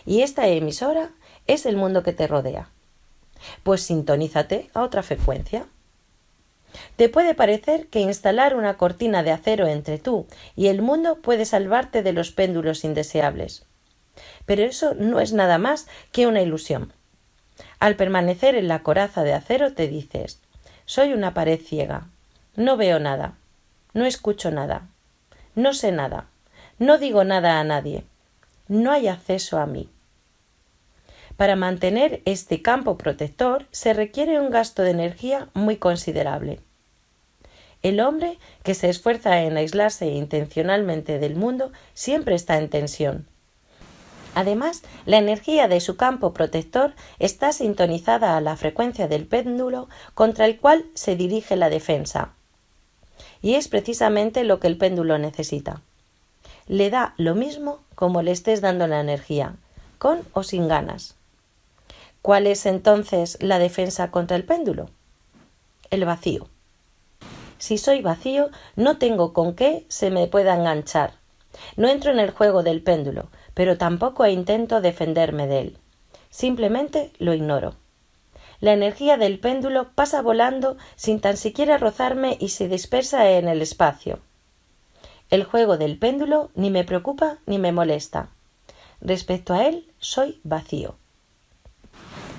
Y esta emisora es el mundo que te rodea. Pues sintonízate a otra frecuencia. Te puede parecer que instalar una cortina de acero entre tú y el mundo puede salvarte de los péndulos indeseables. Pero eso no es nada más que una ilusión. Al permanecer en la coraza de acero te dices: soy una pared ciega, no veo nada, no escucho nada, no sé nada, no digo nada a nadie, no hay acceso a mí. Para mantener este campo protector se requiere un gasto de energía muy considerable. El hombre que se esfuerza en aislarse intencionalmente del mundo siempre está en tensión. Además, la energía de su campo protector está sintonizada a la frecuencia del péndulo contra el cual se dirige la defensa. Y es precisamente lo que el péndulo necesita. Le da lo mismo como le estés dando la energía, con o sin ganas. ¿Cuál es entonces la defensa contra el péndulo? El vacío. Si soy vacío, no tengo con qué se me pueda enganchar. No entro en el juego del péndulo, pero tampoco intento defenderme de él. Simplemente lo ignoro. La energía del péndulo pasa volando sin tan siquiera rozarme y se dispersa en el espacio. El juego del péndulo ni me preocupa ni me molesta. Respecto a él, soy vacío.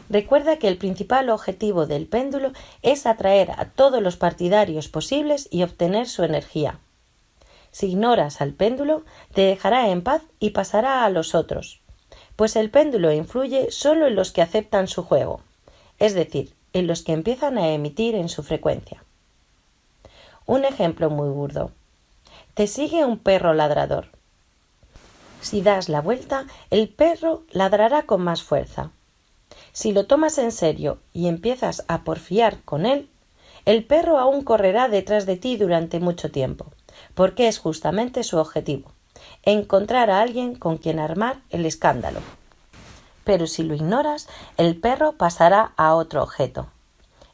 Recuerda que el principal objetivo del péndulo es atraer a todos los partidarios posibles y obtener su energía. Si ignoras al péndulo, te dejará en paz y pasará a los otros, pues el péndulo influye solo en los que aceptan su juego, es decir, en los que empiezan a emitir en su frecuencia. Un ejemplo muy burdo. Te sigue un perro ladrador. Si das la vuelta, el perro ladrará con más fuerza. Si lo tomas en serio y empiezas a porfiar con él, el perro aún correrá detrás de ti durante mucho tiempo, porque es justamente su objetivo, encontrar a alguien con quien armar el escándalo. Pero si lo ignoras, el perro pasará a otro objeto.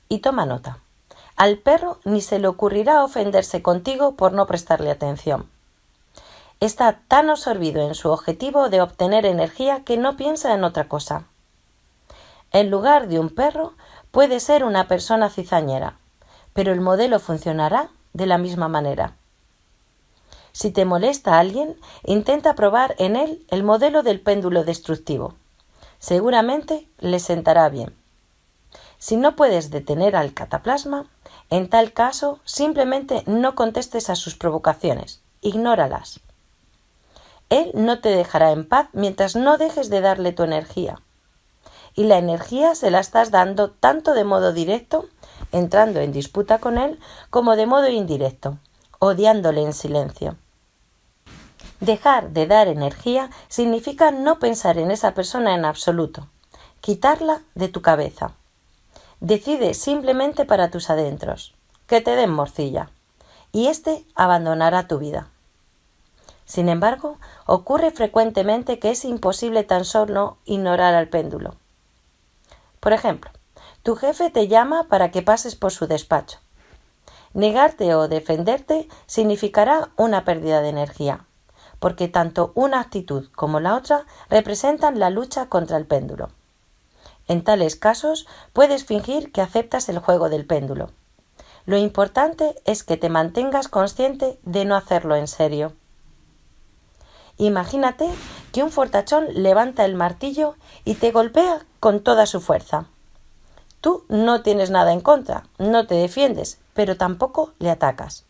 Y toma nota, al perro ni se le ocurrirá ofenderse contigo por no prestarle atención. Está tan absorbido en su objetivo de obtener energía que no piensa en otra cosa. En lugar de un perro, puede ser una persona cizañera, pero el modelo funcionará de la misma manera. Si te molesta a alguien, intenta probar en él el modelo del péndulo destructivo. Seguramente le sentará bien. Si no puedes detener al cataplasma, en tal caso simplemente no contestes a sus provocaciones, ignóralas. Él no te dejará en paz mientras no dejes de darle tu energía. Y la energía se la estás dando tanto de modo directo, entrando en disputa con él, como de modo indirecto, odiándole en silencio. Dejar de dar energía significa no pensar en esa persona en absoluto, quitarla de tu cabeza. Decide simplemente para tus adentros, que te den morcilla, y éste abandonará tu vida. Sin embargo, ocurre frecuentemente que es imposible tan solo ignorar al péndulo. Por ejemplo, tu jefe te llama para que pases por su despacho. Negarte o defenderte significará una pérdida de energía, porque tanto una actitud como la otra representan la lucha contra el péndulo. En tales casos, puedes fingir que aceptas el juego del péndulo. Lo importante es que te mantengas consciente de no hacerlo en serio. Imagínate que un fortachón levanta el martillo y te golpea con toda su fuerza. Tú no tienes nada en contra, no te defiendes, pero tampoco le atacas.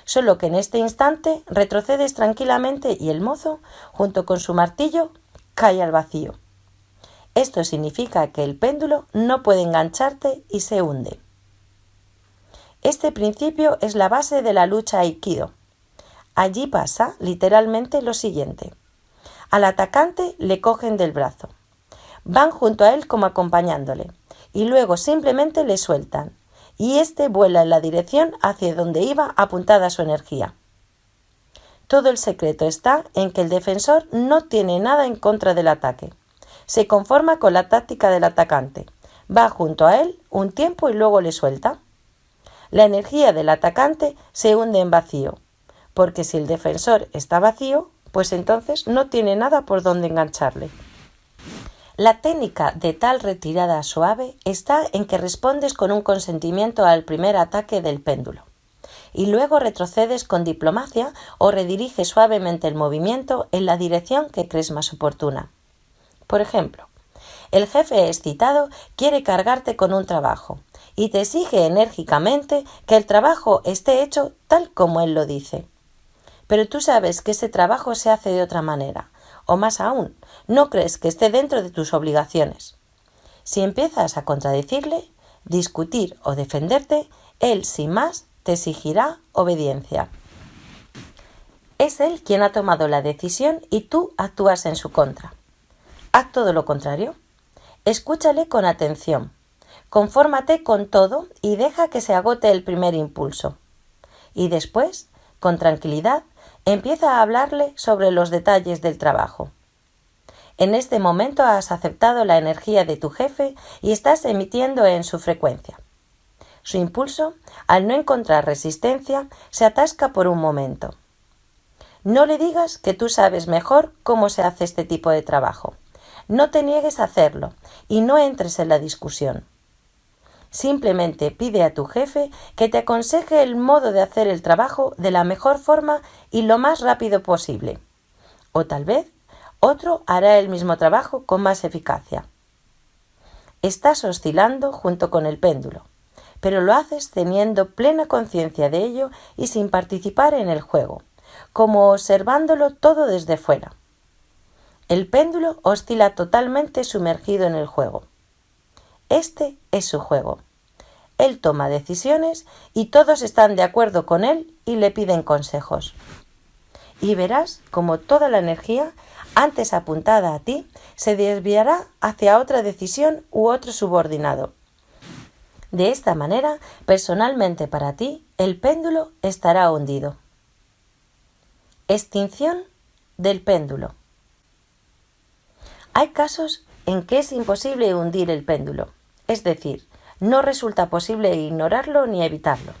Solo que en este instante retrocedes tranquilamente y el mozo, junto con su martillo, cae al vacío. Esto significa que el péndulo no puede engancharte y se hunde. Este principio es la base de la lucha aikido. Allí pasa literalmente lo siguiente. Al atacante le cogen del brazo. Van junto a él como acompañándole y luego simplemente le sueltan y éste vuela en la dirección hacia donde iba apuntada su energía. Todo el secreto está en que el defensor no tiene nada en contra del ataque. Se conforma con la táctica del atacante. Va junto a él un tiempo y luego le suelta. La energía del atacante se hunde en vacío, porque si el defensor está vacío, pues entonces no tiene nada por donde engancharle. La técnica de tal retirada suave está en que respondes con un consentimiento al primer ataque del péndulo y luego retrocedes con diplomacia o rediriges suavemente el movimiento en la dirección que crees más oportuna. Por ejemplo, el jefe excitado quiere cargarte con un trabajo y te exige enérgicamente que el trabajo esté hecho tal como él lo dice. Pero tú sabes que ese trabajo se hace de otra manera, o más aún, no crees que esté dentro de tus obligaciones. Si empiezas a contradecirle, discutir o defenderte, él sin más te exigirá obediencia. Es él quien ha tomado la decisión y tú actúas en su contra. Haz todo lo contrario. Escúchale con atención. Confórmate con todo y deja que se agote el primer impulso. Y después, con tranquilidad, empieza a hablarle sobre los detalles del trabajo. En este momento has aceptado la energía de tu jefe y estás emitiendo en su frecuencia. Su impulso, al no encontrar resistencia, se atasca por un momento. No le digas que tú sabes mejor cómo se hace este tipo de trabajo. No te niegues a hacerlo y no entres en la discusión. Simplemente pide a tu jefe que te aconseje el modo de hacer el trabajo de la mejor forma y lo más rápido posible. O tal vez otro hará el mismo trabajo con más eficacia. Estás oscilando junto con el péndulo, pero lo haces teniendo plena conciencia de ello y sin participar en el juego, como observándolo todo desde fuera. El péndulo oscila totalmente sumergido en el juego. Este es su juego. Él toma decisiones y todos están de acuerdo con él y le piden consejos. Y verás como toda la energía, antes apuntada a ti, se desviará hacia otra decisión u otro subordinado. De esta manera, personalmente para ti, el péndulo estará hundido. Extinción del péndulo. Hay casos en que es imposible hundir el péndulo, es decir, no resulta posible ignorarlo ni evitarlo.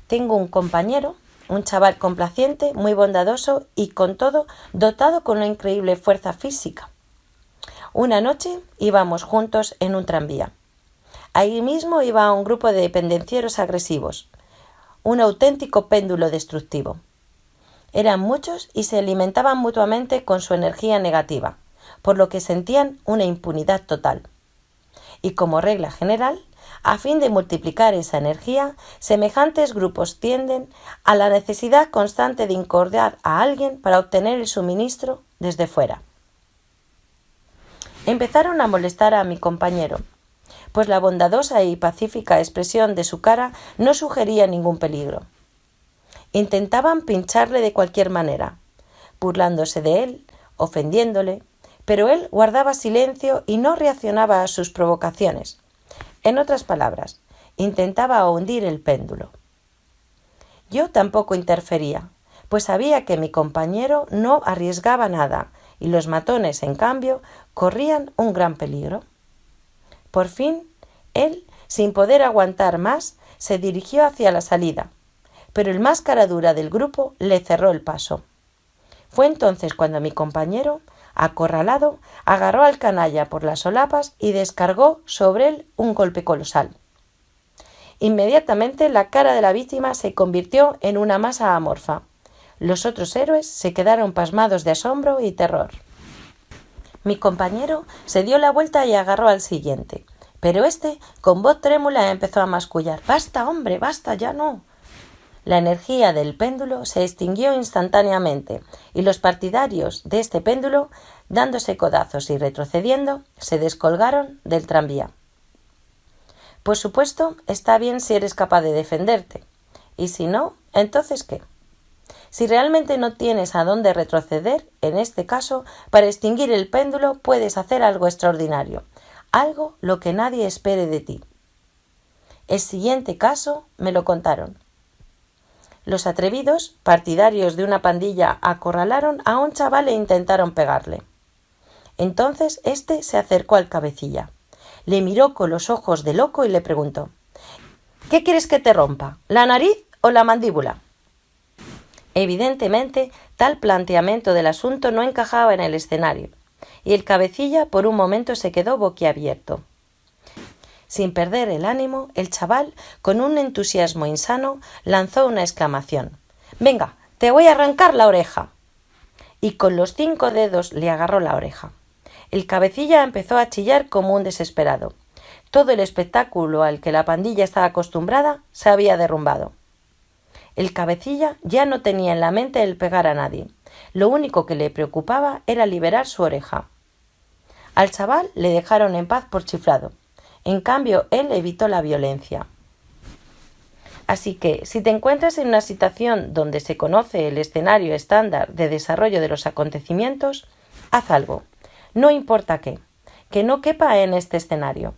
Tengo un compañero, un chaval complaciente, muy bondadoso y con todo dotado con una increíble fuerza física. Una noche íbamos juntos en un tranvía. Ahí mismo iba un grupo de pendencieros agresivos, un auténtico péndulo destructivo. Eran muchos y se alimentaban mutuamente con su energía negativa, por lo que sentían una impunidad total. Y como regla general, a fin de multiplicar esa energía, semejantes grupos tienden a la necesidad constante de incordiar a alguien para obtener el suministro desde fuera. Empezaron a molestar a mi compañero, pues la bondadosa y pacífica expresión de su cara no sugería ningún peligro. Intentaban pincharle de cualquier manera, burlándose de él, ofendiéndole, pero él guardaba silencio y no reaccionaba a sus provocaciones. En otras palabras, intentaba hundir el péndulo. Yo tampoco interfería, pues sabía que mi compañero no arriesgaba nada y los matones, en cambio, corrían un gran peligro. Por fin, él, sin poder aguantar más, se dirigió hacia la salida, pero el más cara dura del grupo le cerró el paso. Fue entonces cuando mi compañero, acorralado, agarró al canalla por las solapas y descargó sobre él un golpe colosal. Inmediatamente la cara de la víctima se convirtió en una masa amorfa. Los otros héroes se quedaron pasmados de asombro y terror. Mi compañero se dio la vuelta y agarró al siguiente, pero este, con voz trémula, empezó a mascullar. «¡Basta, hombre, basta, ya no!». La energía del péndulo se extinguió instantáneamente y los partidarios de este péndulo, dándose codazos y retrocediendo, se descolgaron del tranvía. Por supuesto, está bien si eres capaz de defenderte. Y si no, ¿entonces qué? Si realmente no tienes a dónde retroceder, en este caso, para extinguir el péndulo puedes hacer algo extraordinario, algo lo que nadie espere de ti. El siguiente caso me lo contaron. Los atrevidos, partidarios de una pandilla, acorralaron a un chaval e intentaron pegarle. Entonces éste se acercó al cabecilla. Le miró con los ojos de loco y le preguntó: «¿Qué quieres que te rompa? ¿La nariz o la mandíbula?». Evidentemente, tal planteamiento del asunto no encajaba en el escenario, y el cabecilla por un momento se quedó boquiabierto. Sin perder el ánimo, el chaval, con un entusiasmo insano, lanzó una exclamación: «¡Venga, te voy a arrancar la oreja!». Y con los 5 dedos le agarró la oreja. El cabecilla empezó a chillar como un desesperado. Todo el espectáculo al que la pandilla estaba acostumbrada se había derrumbado. El cabecilla ya no tenía en la mente el pegar a nadie. Lo único que le preocupaba era liberar su oreja. Al chaval le dejaron en paz por chiflado. En cambio, él evitó la violencia. Así que, si te encuentras en una situación donde se conoce el escenario estándar de desarrollo de los acontecimientos, haz algo, no importa qué, que no quepa en este escenario.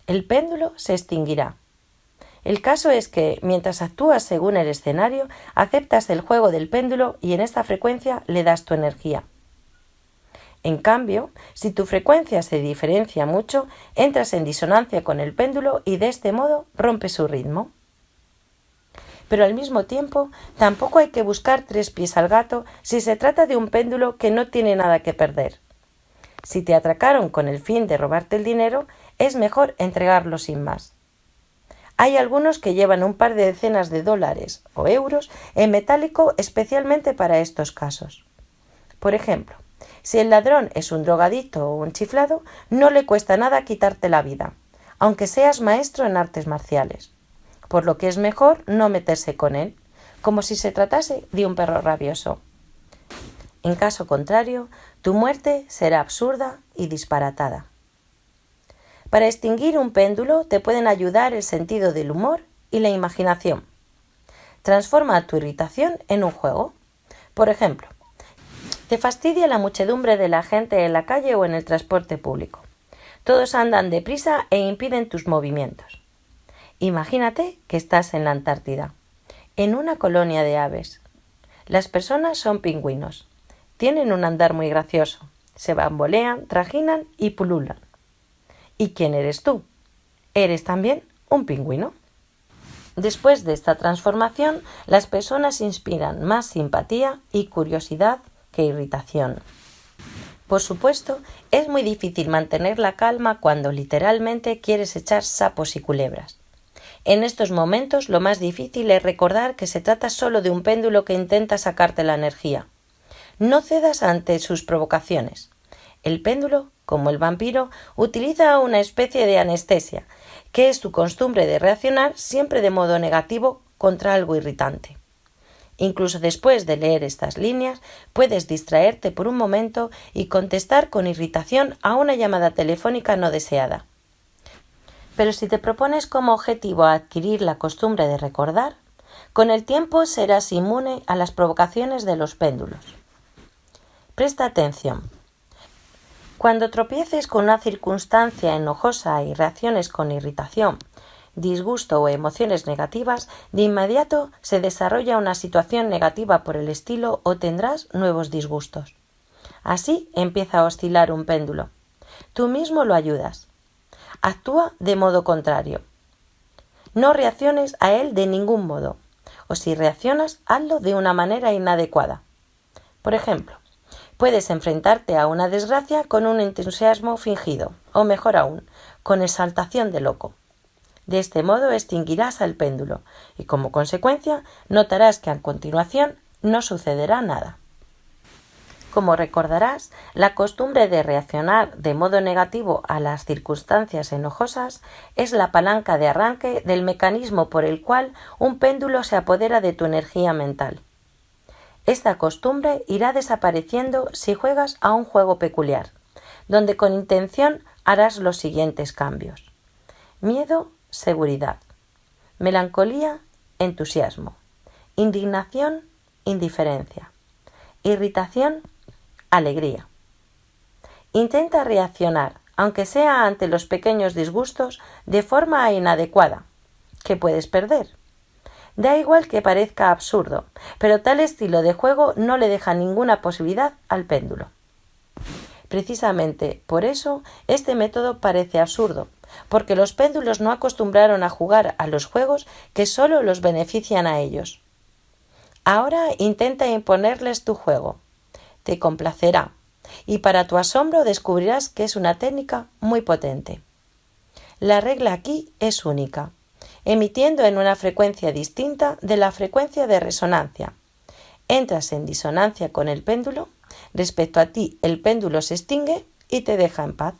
El péndulo se extinguirá. El caso es que, mientras actúas según el escenario, aceptas el juego del péndulo y en esta frecuencia le das tu energía. En cambio, si tu frecuencia se diferencia mucho, entras en disonancia con el péndulo y de este modo rompes su ritmo. Pero al mismo tiempo, tampoco hay que buscar 3 pies al gato si se trata de un péndulo que no tiene nada que perder. Si te atracaron con el fin de robarte el dinero, es mejor entregarlo sin más. Hay algunos que llevan un par de decenas de dólares o euros en metálico especialmente para estos casos. Por ejemplo, si el ladrón es un drogadicto o un chiflado, no le cuesta nada quitarte la vida, aunque seas maestro en artes marciales, por lo que es mejor no meterse con él, como si se tratase de un perro rabioso. En caso contrario, tu muerte será absurda y disparatada. Para extinguir un péndulo te pueden ayudar el sentido del humor y la imaginación. Transforma tu irritación en un juego. Por ejemplo, te fastidia la muchedumbre de la gente en la calle o en el transporte público. Todos andan deprisa e impiden tus movimientos. Imagínate que estás en la Antártida, en una colonia de aves. Las personas son pingüinos. Tienen un andar muy gracioso. Se bambolean, trajinan y pululan. ¿Y quién eres tú? ¿Eres también un pingüino? Después de esta transformación, las personas inspiran más simpatía y curiosidad que irritación. Por supuesto, es muy difícil mantener la calma cuando literalmente quieres echar sapos y culebras. En estos momentos lo más difícil es recordar que se trata solo de un péndulo que intenta sacarte la energía. No cedas ante sus provocaciones. El péndulo, como el vampiro, utiliza una especie de anestesia, que es su costumbre de reaccionar siempre de modo negativo contra algo irritante. Incluso después de leer estas líneas, puedes distraerte por un momento y contestar con irritación a una llamada telefónica no deseada. Pero si te propones como objetivo adquirir la costumbre de recordar, con el tiempo serás inmune a las provocaciones de los péndulos. Presta atención. Cuando tropieces con una circunstancia enojosa y reacciones con irritación, disgusto o emociones negativas, de inmediato se desarrolla una situación negativa por el estilo o tendrás nuevos disgustos. Así empieza a oscilar un péndulo. Tú mismo lo ayudas. Actúa de modo contrario. No reacciones a él de ningún modo, o si reaccionas, hazlo de una manera inadecuada. Por ejemplo, puedes enfrentarte a una desgracia con un entusiasmo fingido, o mejor aún, con exaltación de loco. De este modo extinguirás al péndulo y como consecuencia notarás que a continuación no sucederá nada. Como recordarás, la costumbre de reaccionar de modo negativo a las circunstancias enojosas es la palanca de arranque del mecanismo por el cual un péndulo se apodera de tu energía mental. Esta costumbre irá desapareciendo si juegas a un juego peculiar, donde con intención harás los siguientes cambios: miedo, seguridad; melancolía, entusiasmo; indignación, indiferencia; irritación, alegría. Intenta reaccionar, aunque sea ante los pequeños disgustos, de forma inadecuada. ¿Qué puedes perder? Da igual que parezca absurdo, pero tal estilo de juego no le deja ninguna posibilidad al péndulo. Precisamente por eso este método parece absurdo, porque los péndulos no acostumbraron a jugar a los juegos que solo los benefician a ellos. Ahora intenta imponerles tu juego. Te complacerá, y para tu asombro descubrirás que es una técnica muy potente. La regla aquí es única, emitiendo en una frecuencia distinta de la frecuencia de resonancia. Entras en disonancia con el péndulo, respecto a ti el péndulo se extingue y te deja en paz.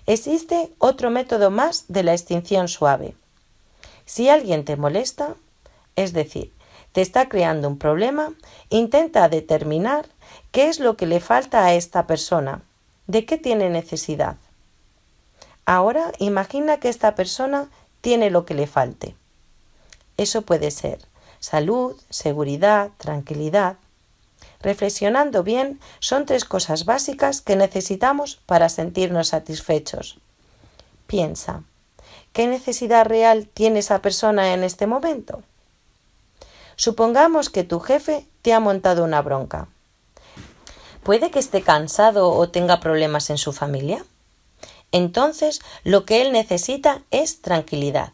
Existe otro método más de la extinción suave. Si alguien te molesta, es decir, te está creando un problema, intenta determinar qué es lo que le falta a esta persona, de qué tiene necesidad. Ahora imagina que esta persona tiene lo que le falte. Eso puede ser salud, seguridad, tranquilidad. Reflexionando bien, son 3 cosas básicas que necesitamos para sentirnos satisfechos. Piensa, ¿qué necesidad real tiene esa persona en este momento? Supongamos que tu jefe te ha montado una bronca. ¿Puede que esté cansado o tenga problemas en su familia? Entonces, lo que él necesita es tranquilidad.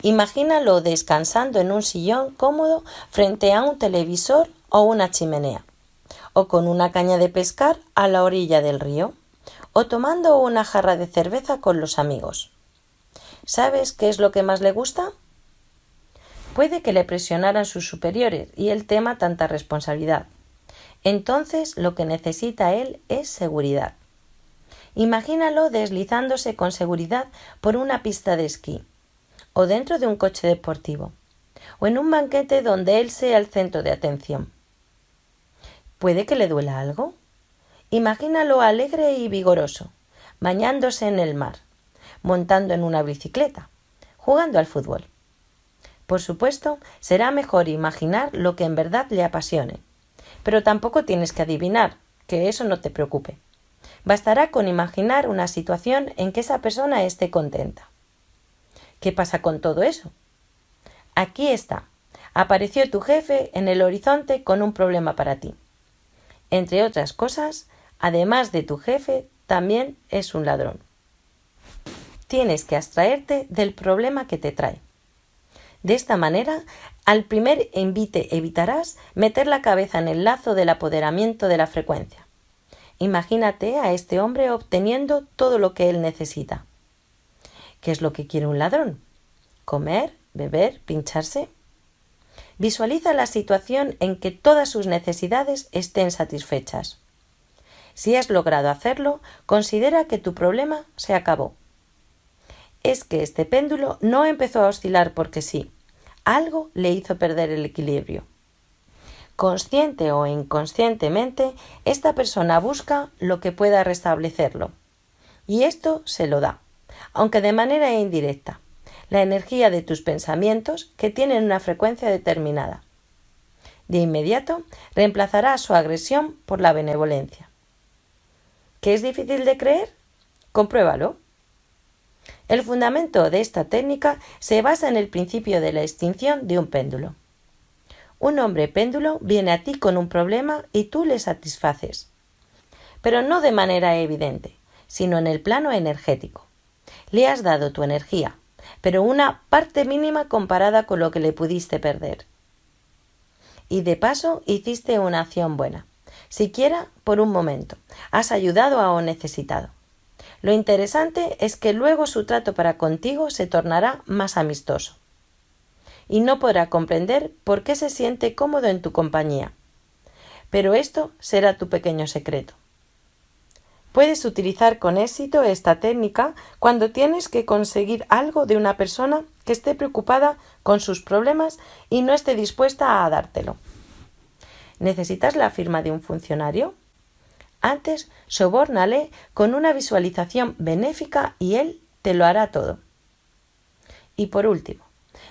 Imagínalo descansando en un sillón cómodo frente a un televisor o una chimenea, o con una caña de pescar a la orilla del río, o tomando una jarra de cerveza con los amigos. ¿Sabes qué es lo que más le gusta? Puede que le presionaran sus superiores y él tema tanta responsabilidad. Entonces lo que necesita él es seguridad. Imagínalo deslizándose con seguridad por una pista de esquí, o dentro de un coche deportivo, o en un banquete donde él sea el centro de atención. ¿Puede que le duela algo? Imagínalo alegre y vigoroso, bañándose en el mar, montando en una bicicleta, jugando al fútbol. Por supuesto, será mejor imaginar lo que en verdad le apasione, pero tampoco tienes que adivinar, que eso no te preocupe. Bastará con imaginar una situación en que esa persona esté contenta. ¿Qué pasa con todo eso? Aquí está. Apareció tu jefe en el horizonte con un problema para ti. Entre otras cosas, además de tu jefe, también es un ladrón. Tienes que abstraerte del problema que te trae. De esta manera, al primer envite evitarás meter la cabeza en el lazo del apoderamiento de la frecuencia. Imagínate a este hombre obteniendo todo lo que él necesita. ¿Qué es lo que quiere un ladrón? ¿Comer? ¿Beber? ¿Pincharse? Visualiza la situación en que todas sus necesidades estén satisfechas. Si has logrado hacerlo, considera que tu problema se acabó. Es que este péndulo no empezó a oscilar porque sí. Algo le hizo perder el equilibrio. Consciente o inconscientemente, esta persona busca lo que pueda restablecerlo. Y esto se lo da, aunque de manera indirecta, la energía de tus pensamientos que tienen una frecuencia determinada. De inmediato, reemplazará su agresión por la benevolencia. ¿Qué es difícil de creer? Compruébalo. El fundamento de esta técnica se basa en el principio de la extinción de un péndulo. Un hombre péndulo viene a ti con un problema y tú le satisfaces, pero no de manera evidente, sino en el plano energético. Le has dado tu energía, pero una parte mínima comparada con lo que le pudiste perder. Y de paso hiciste una acción buena, siquiera por un momento, has ayudado a un necesitado. Lo interesante es que luego su trato para contigo se tornará más amistoso. y no podrá comprender por qué se siente cómodo en tu compañía. Pero esto será tu pequeño secreto. Puedes utilizar con éxito esta técnica cuando tienes que conseguir algo de una persona que esté preocupada con sus problemas y no esté dispuesta a dártelo. ¿Necesitas la firma de un funcionario? Antes, sobórnale con una visualización benéfica y él te lo hará todo. Y por último,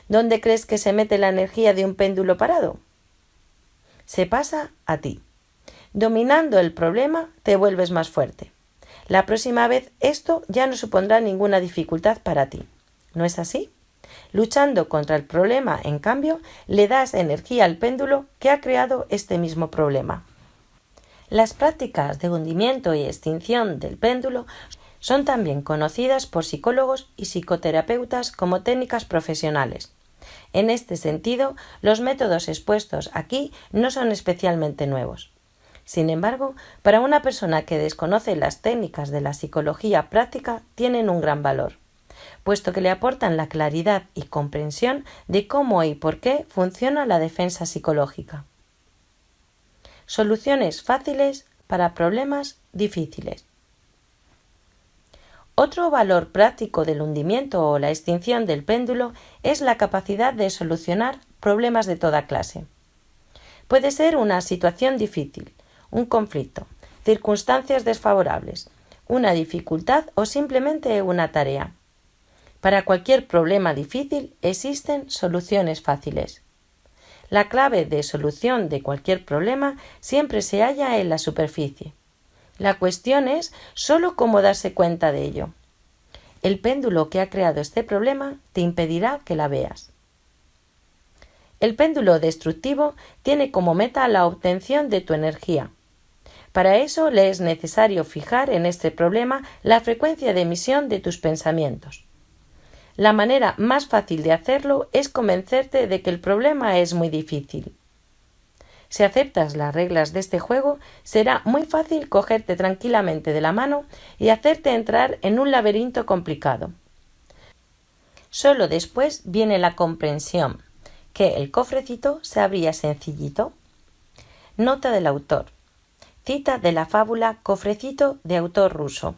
¿dónde crees que se mete la energía de un péndulo parado? Se pasa a ti. Dominando el problema, te vuelves más fuerte. La próxima vez esto ya no supondrá ninguna dificultad para ti. ¿No es así? Luchando contra el problema, en cambio, le das energía al péndulo que ha creado este mismo problema. Las prácticas de hundimiento y extinción del péndulo son también conocidas por psicólogos y psicoterapeutas como técnicas profesionales. En este sentido, los métodos expuestos aquí no son especialmente nuevos. Sin embargo, para una persona que desconoce las técnicas de la psicología práctica, tienen un gran valor, puesto que le aportan la claridad y comprensión de cómo y por qué funciona la defensa psicológica. Soluciones fáciles para problemas difíciles. Otro valor práctico del hundimiento o la extinción del péndulo es la capacidad de solucionar problemas de toda clase. Puede ser una situación difícil, un conflicto, circunstancias desfavorables, una dificultad o simplemente una tarea. Para cualquier problema difícil existen soluciones fáciles. La clave de solución de cualquier problema siempre se halla en la superficie. La cuestión es solo cómo darse cuenta de ello. El péndulo que ha creado este problema te impedirá que la veas. El péndulo destructivo tiene como meta la obtención de tu energía. Para eso le es necesario fijar en este problema la frecuencia de emisión de tus pensamientos. La manera más fácil de hacerlo es convencerte de que el problema es muy difícil. Si aceptas las reglas de este juego, será muy fácil cogerte tranquilamente de la mano y hacerte entrar en un laberinto complicado. Solo después viene la comprensión, que el cofrecito se abría sencillito. Nota del autor. Cita de la fábula Cofrecito de autor ruso.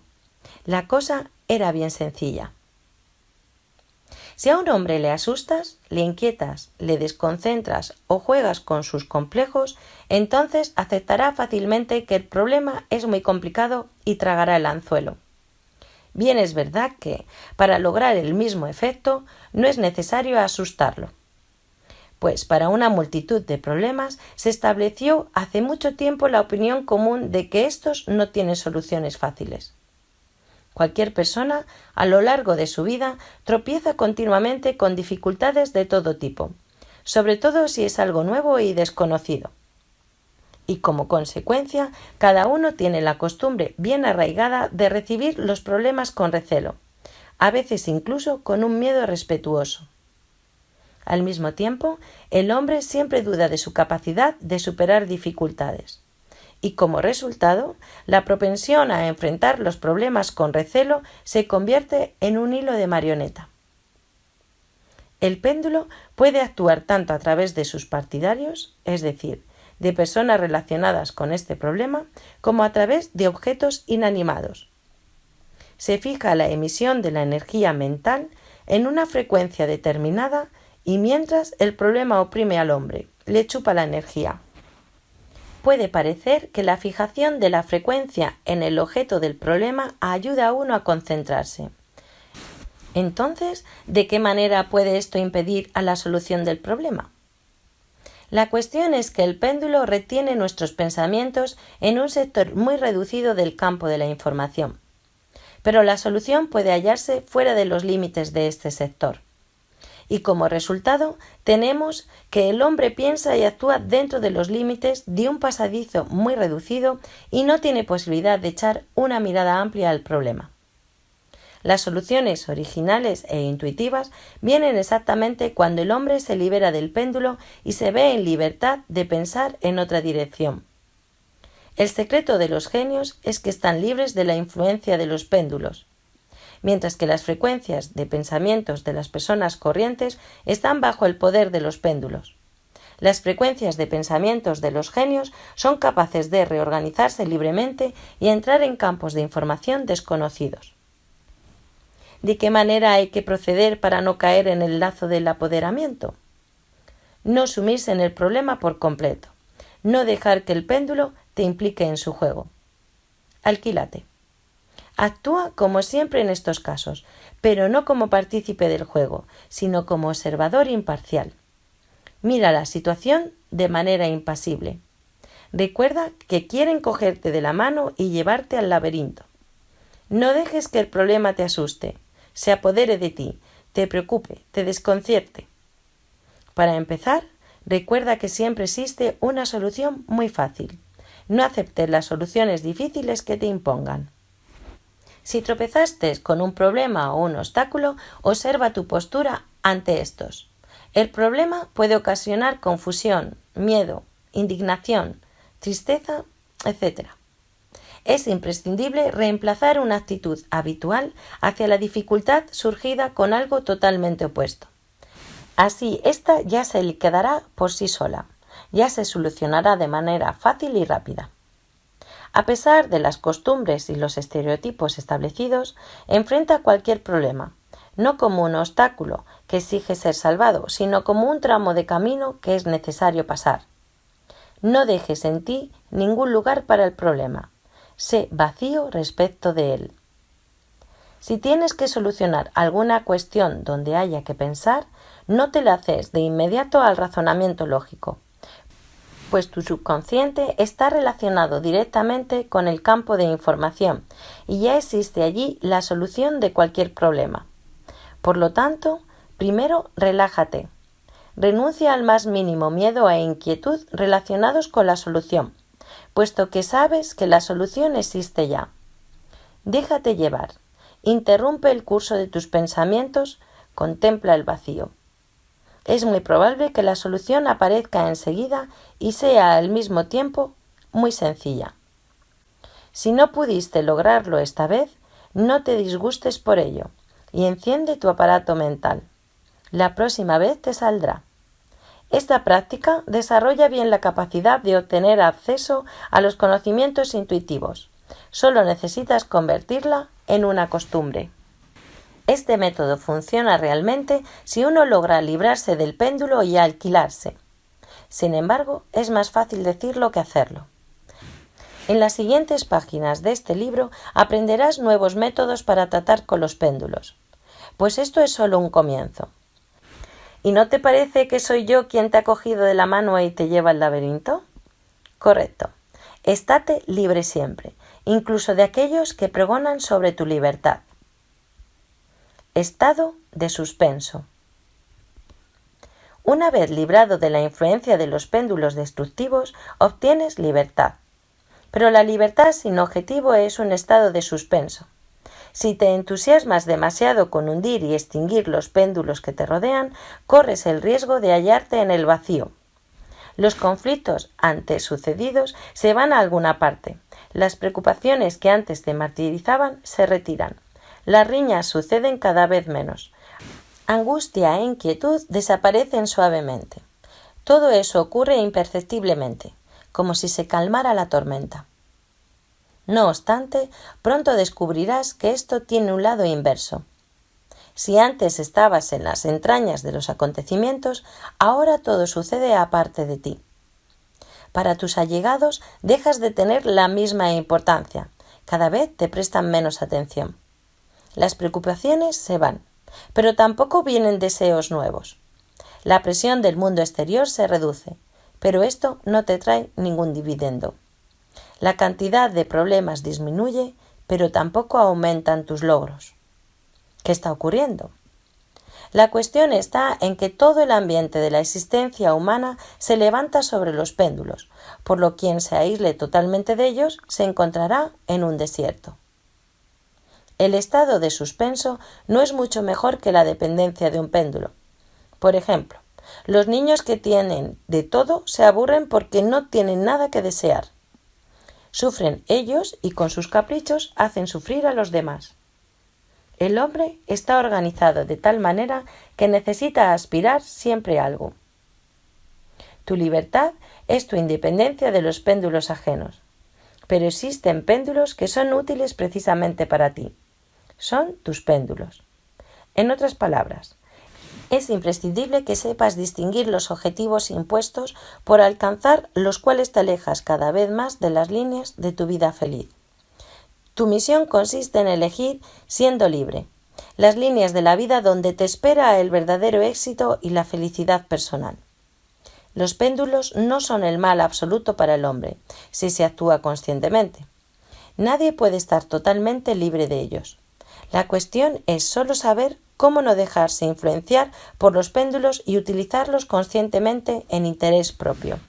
La cosa era bien sencilla. Si a un hombre le asustas, le inquietas, le desconcentras o juegas con sus complejos, entonces aceptará fácilmente que el problema es muy complicado y tragará el anzuelo. Bien es verdad que, para lograr el mismo efecto, no es necesario asustarlo. Pues para una multitud de problemas se estableció hace mucho tiempo la opinión común de que estos no tienen soluciones fáciles. Cualquier persona, a lo largo de su vida, tropieza continuamente con dificultades de todo tipo, sobre todo si es algo nuevo y desconocido. Y como consecuencia, cada uno tiene la costumbre bien arraigada de recibir los problemas con recelo, a veces incluso con un miedo respetuoso. Al mismo tiempo, el hombre siempre duda de su capacidad de superar dificultades. Y como resultado, la propensión a enfrentar los problemas con recelo se convierte en un hilo de marioneta. El péndulo puede actuar tanto a través de sus partidarios, es decir, de personas relacionadas con este problema, como a través de objetos inanimados. Se fija la emisión de la energía mental en una frecuencia determinada y mientras el problema oprime al hombre, le chupa la energía. Puede parecer que la fijación de la frecuencia en el objeto del problema ayuda a uno a concentrarse. Entonces, ¿de qué manera puede esto impedir a la solución del problema? La cuestión es que el péndulo retiene nuestros pensamientos en un sector muy reducido del campo de la información. Pero la solución puede hallarse fuera de los límites de este sector. Y como resultado, tenemos que el hombre piensa y actúa dentro de los límites de un pasadizo muy reducido y no tiene posibilidad de echar una mirada amplia al problema. Las soluciones originales e intuitivas vienen exactamente cuando el hombre se libera del péndulo y se ve en libertad de pensar en otra dirección. El secreto de los genios es que están libres de la influencia de los péndulos. mientras que las frecuencias de pensamientos de las personas corrientes están bajo el poder de los péndulos. Las frecuencias de pensamientos de los genios son capaces de reorganizarse libremente y entrar en campos de información desconocidos. ¿De qué manera hay que proceder para no caer en el lazo del apoderamiento? No sumirse en el problema por completo. No dejar que el péndulo te implique en su juego. Alquílate. Actúa como siempre en estos casos, pero no como partícipe del juego, sino como observador imparcial. Mira la situación de manera impasible. Recuerda que quieren cogerte de la mano y llevarte al laberinto. No dejes que el problema te asuste, se apodere de ti, te preocupe, te desconcierte. Para empezar, recuerda que siempre existe una solución muy fácil. No aceptes las soluciones difíciles que te impongan. Si tropezaste con un problema o un obstáculo, observa tu postura ante estos. El problema puede ocasionar confusión, miedo, indignación, tristeza, etc. Es imprescindible reemplazar una actitud habitual hacia la dificultad surgida con algo totalmente opuesto. Así, ésta ya se liquidará por sí sola, ya se solucionará de manera fácil y rápida. A pesar de las costumbres y los estereotipos establecidos, enfrenta cualquier problema, no como un obstáculo que exige ser salvado, sino como un tramo de camino que es necesario pasar. No dejes en ti ningún lugar para el problema. Sé vacío respecto de él. Si tienes que solucionar alguna cuestión donde haya que pensar, no te lances de inmediato al razonamiento lógico, pues tu subconsciente está relacionado directamente con el campo de información y ya existe allí la solución de cualquier problema. Por lo tanto, primero relájate. Renuncia al más mínimo miedo e inquietud relacionados con la solución, puesto que sabes que la solución existe ya. Déjate llevar. Interrumpe el curso de tus pensamientos, contempla el vacío. Es muy probable que la solución aparezca enseguida y sea al mismo tiempo muy sencilla. Si no pudiste lograrlo esta vez, no te disgustes por ello y enciende tu aparato mental. La próxima vez te saldrá. Esta práctica desarrolla bien la capacidad de obtener acceso a los conocimientos intuitivos. Solo necesitas convertirla en una costumbre. Este método funciona realmente si uno logra librarse del péndulo y alquilarse. Sin embargo, es más fácil decirlo que hacerlo. En las siguientes páginas de este libro aprenderás nuevos métodos para tratar con los péndulos. Pues esto es solo un comienzo. ¿Y no te parece que soy yo quien te ha cogido de la mano y te lleva al laberinto? Correcto. Estate libre siempre, incluso de aquellos que pregonan sobre tu libertad. Estado de suspenso. Una vez librado de la influencia de los péndulos destructivos, obtienes libertad. Pero la libertad sin objetivo es un estado de suspenso. Si te entusiasmas demasiado con hundir y extinguir los péndulos que te rodean, corres el riesgo de hallarte en el vacío. Los conflictos antes sucedidos se van a alguna parte. Las preocupaciones que antes te martirizaban se retiran. Las riñas suceden cada vez menos. Angustia e inquietud desaparecen suavemente. Todo eso ocurre imperceptiblemente, como si se calmara la tormenta. No obstante, pronto descubrirás que esto tiene un lado inverso. Si antes estabas en las entrañas de los acontecimientos, ahora todo sucede aparte de ti. Para tus allegados dejas de tener la misma importancia, cada vez te prestan menos atención. Las preocupaciones se van, pero tampoco vienen deseos nuevos. La presión del mundo exterior se reduce, pero esto no te trae ningún dividendo. La cantidad de problemas disminuye, pero tampoco aumentan tus logros. ¿Qué está ocurriendo? La cuestión está en que todo el ambiente de la existencia humana se levanta sobre los péndulos, por lo que quien se aísle totalmente de ellos se encontrará en un desierto. El estado de suspenso no es mucho mejor que la dependencia de un péndulo. Por ejemplo, los niños que tienen de todo se aburren porque no tienen nada que desear. Sufren ellos y con sus caprichos hacen sufrir a los demás. El hombre está organizado de tal manera que necesita aspirar siempre a algo. Tu libertad es tu independencia de los péndulos ajenos. Pero existen péndulos que son útiles precisamente para ti. Son tus péndulos. En otras palabras, es imprescindible que sepas distinguir los objetivos impuestos por alcanzar los cuales te alejas cada vez más de las líneas de tu vida feliz. Tu misión consiste en elegir, siendo libre, las líneas de la vida donde te espera el verdadero éxito y la felicidad personal. Los péndulos no son el mal absoluto para el hombre, si se actúa conscientemente. Nadie puede estar totalmente libre de ellos. La cuestión es solo saber cómo no dejarse influenciar por los péndulos y utilizarlos conscientemente en interés propio.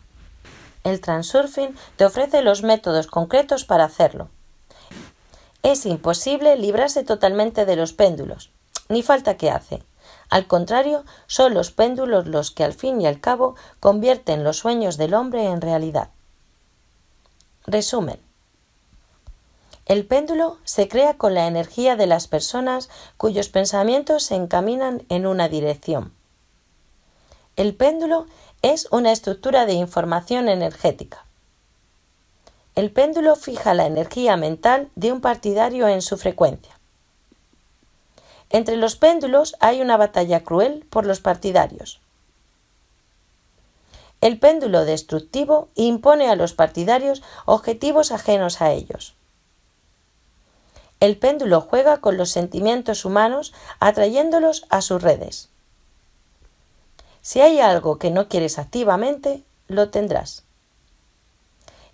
El Transurfing te ofrece los métodos concretos para hacerlo. Es imposible librarse totalmente de los péndulos, ni falta que hace. Al contrario, son los péndulos los que al fin y al cabo convierten los sueños del hombre en realidad. Resumen. El péndulo se crea con la energía de las personas cuyos pensamientos se encaminan en una dirección. El péndulo es una estructura de información energética. El péndulo fija la energía mental de un partidario en su frecuencia. Entre los péndulos hay una batalla cruel por los partidarios. El péndulo destructivo impone a los partidarios objetivos ajenos a ellos. El péndulo juega con los sentimientos humanos atrayéndolos a sus redes. Si hay algo que no quieres activamente, lo tendrás.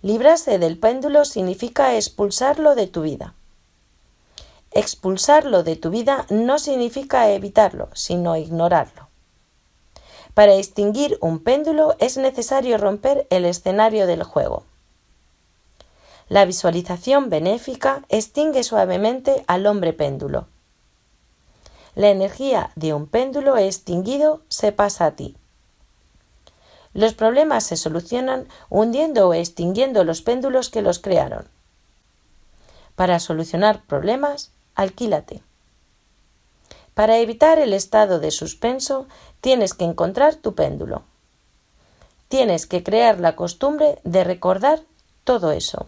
Librarse del péndulo significa expulsarlo de tu vida. Expulsarlo de tu vida no significa evitarlo, sino ignorarlo. Para extinguir un péndulo es necesario romper el escenario del juego. La visualización benéfica extingue suavemente al hombre péndulo. La energía de un péndulo extinguido se pasa a ti. Los problemas se solucionan hundiendo o extinguiendo los péndulos que los crearon. Para solucionar problemas, alquílate. Para evitar el estado de suspenso, tienes que encontrar tu péndulo. Tienes que crear la costumbre de recordar todo eso.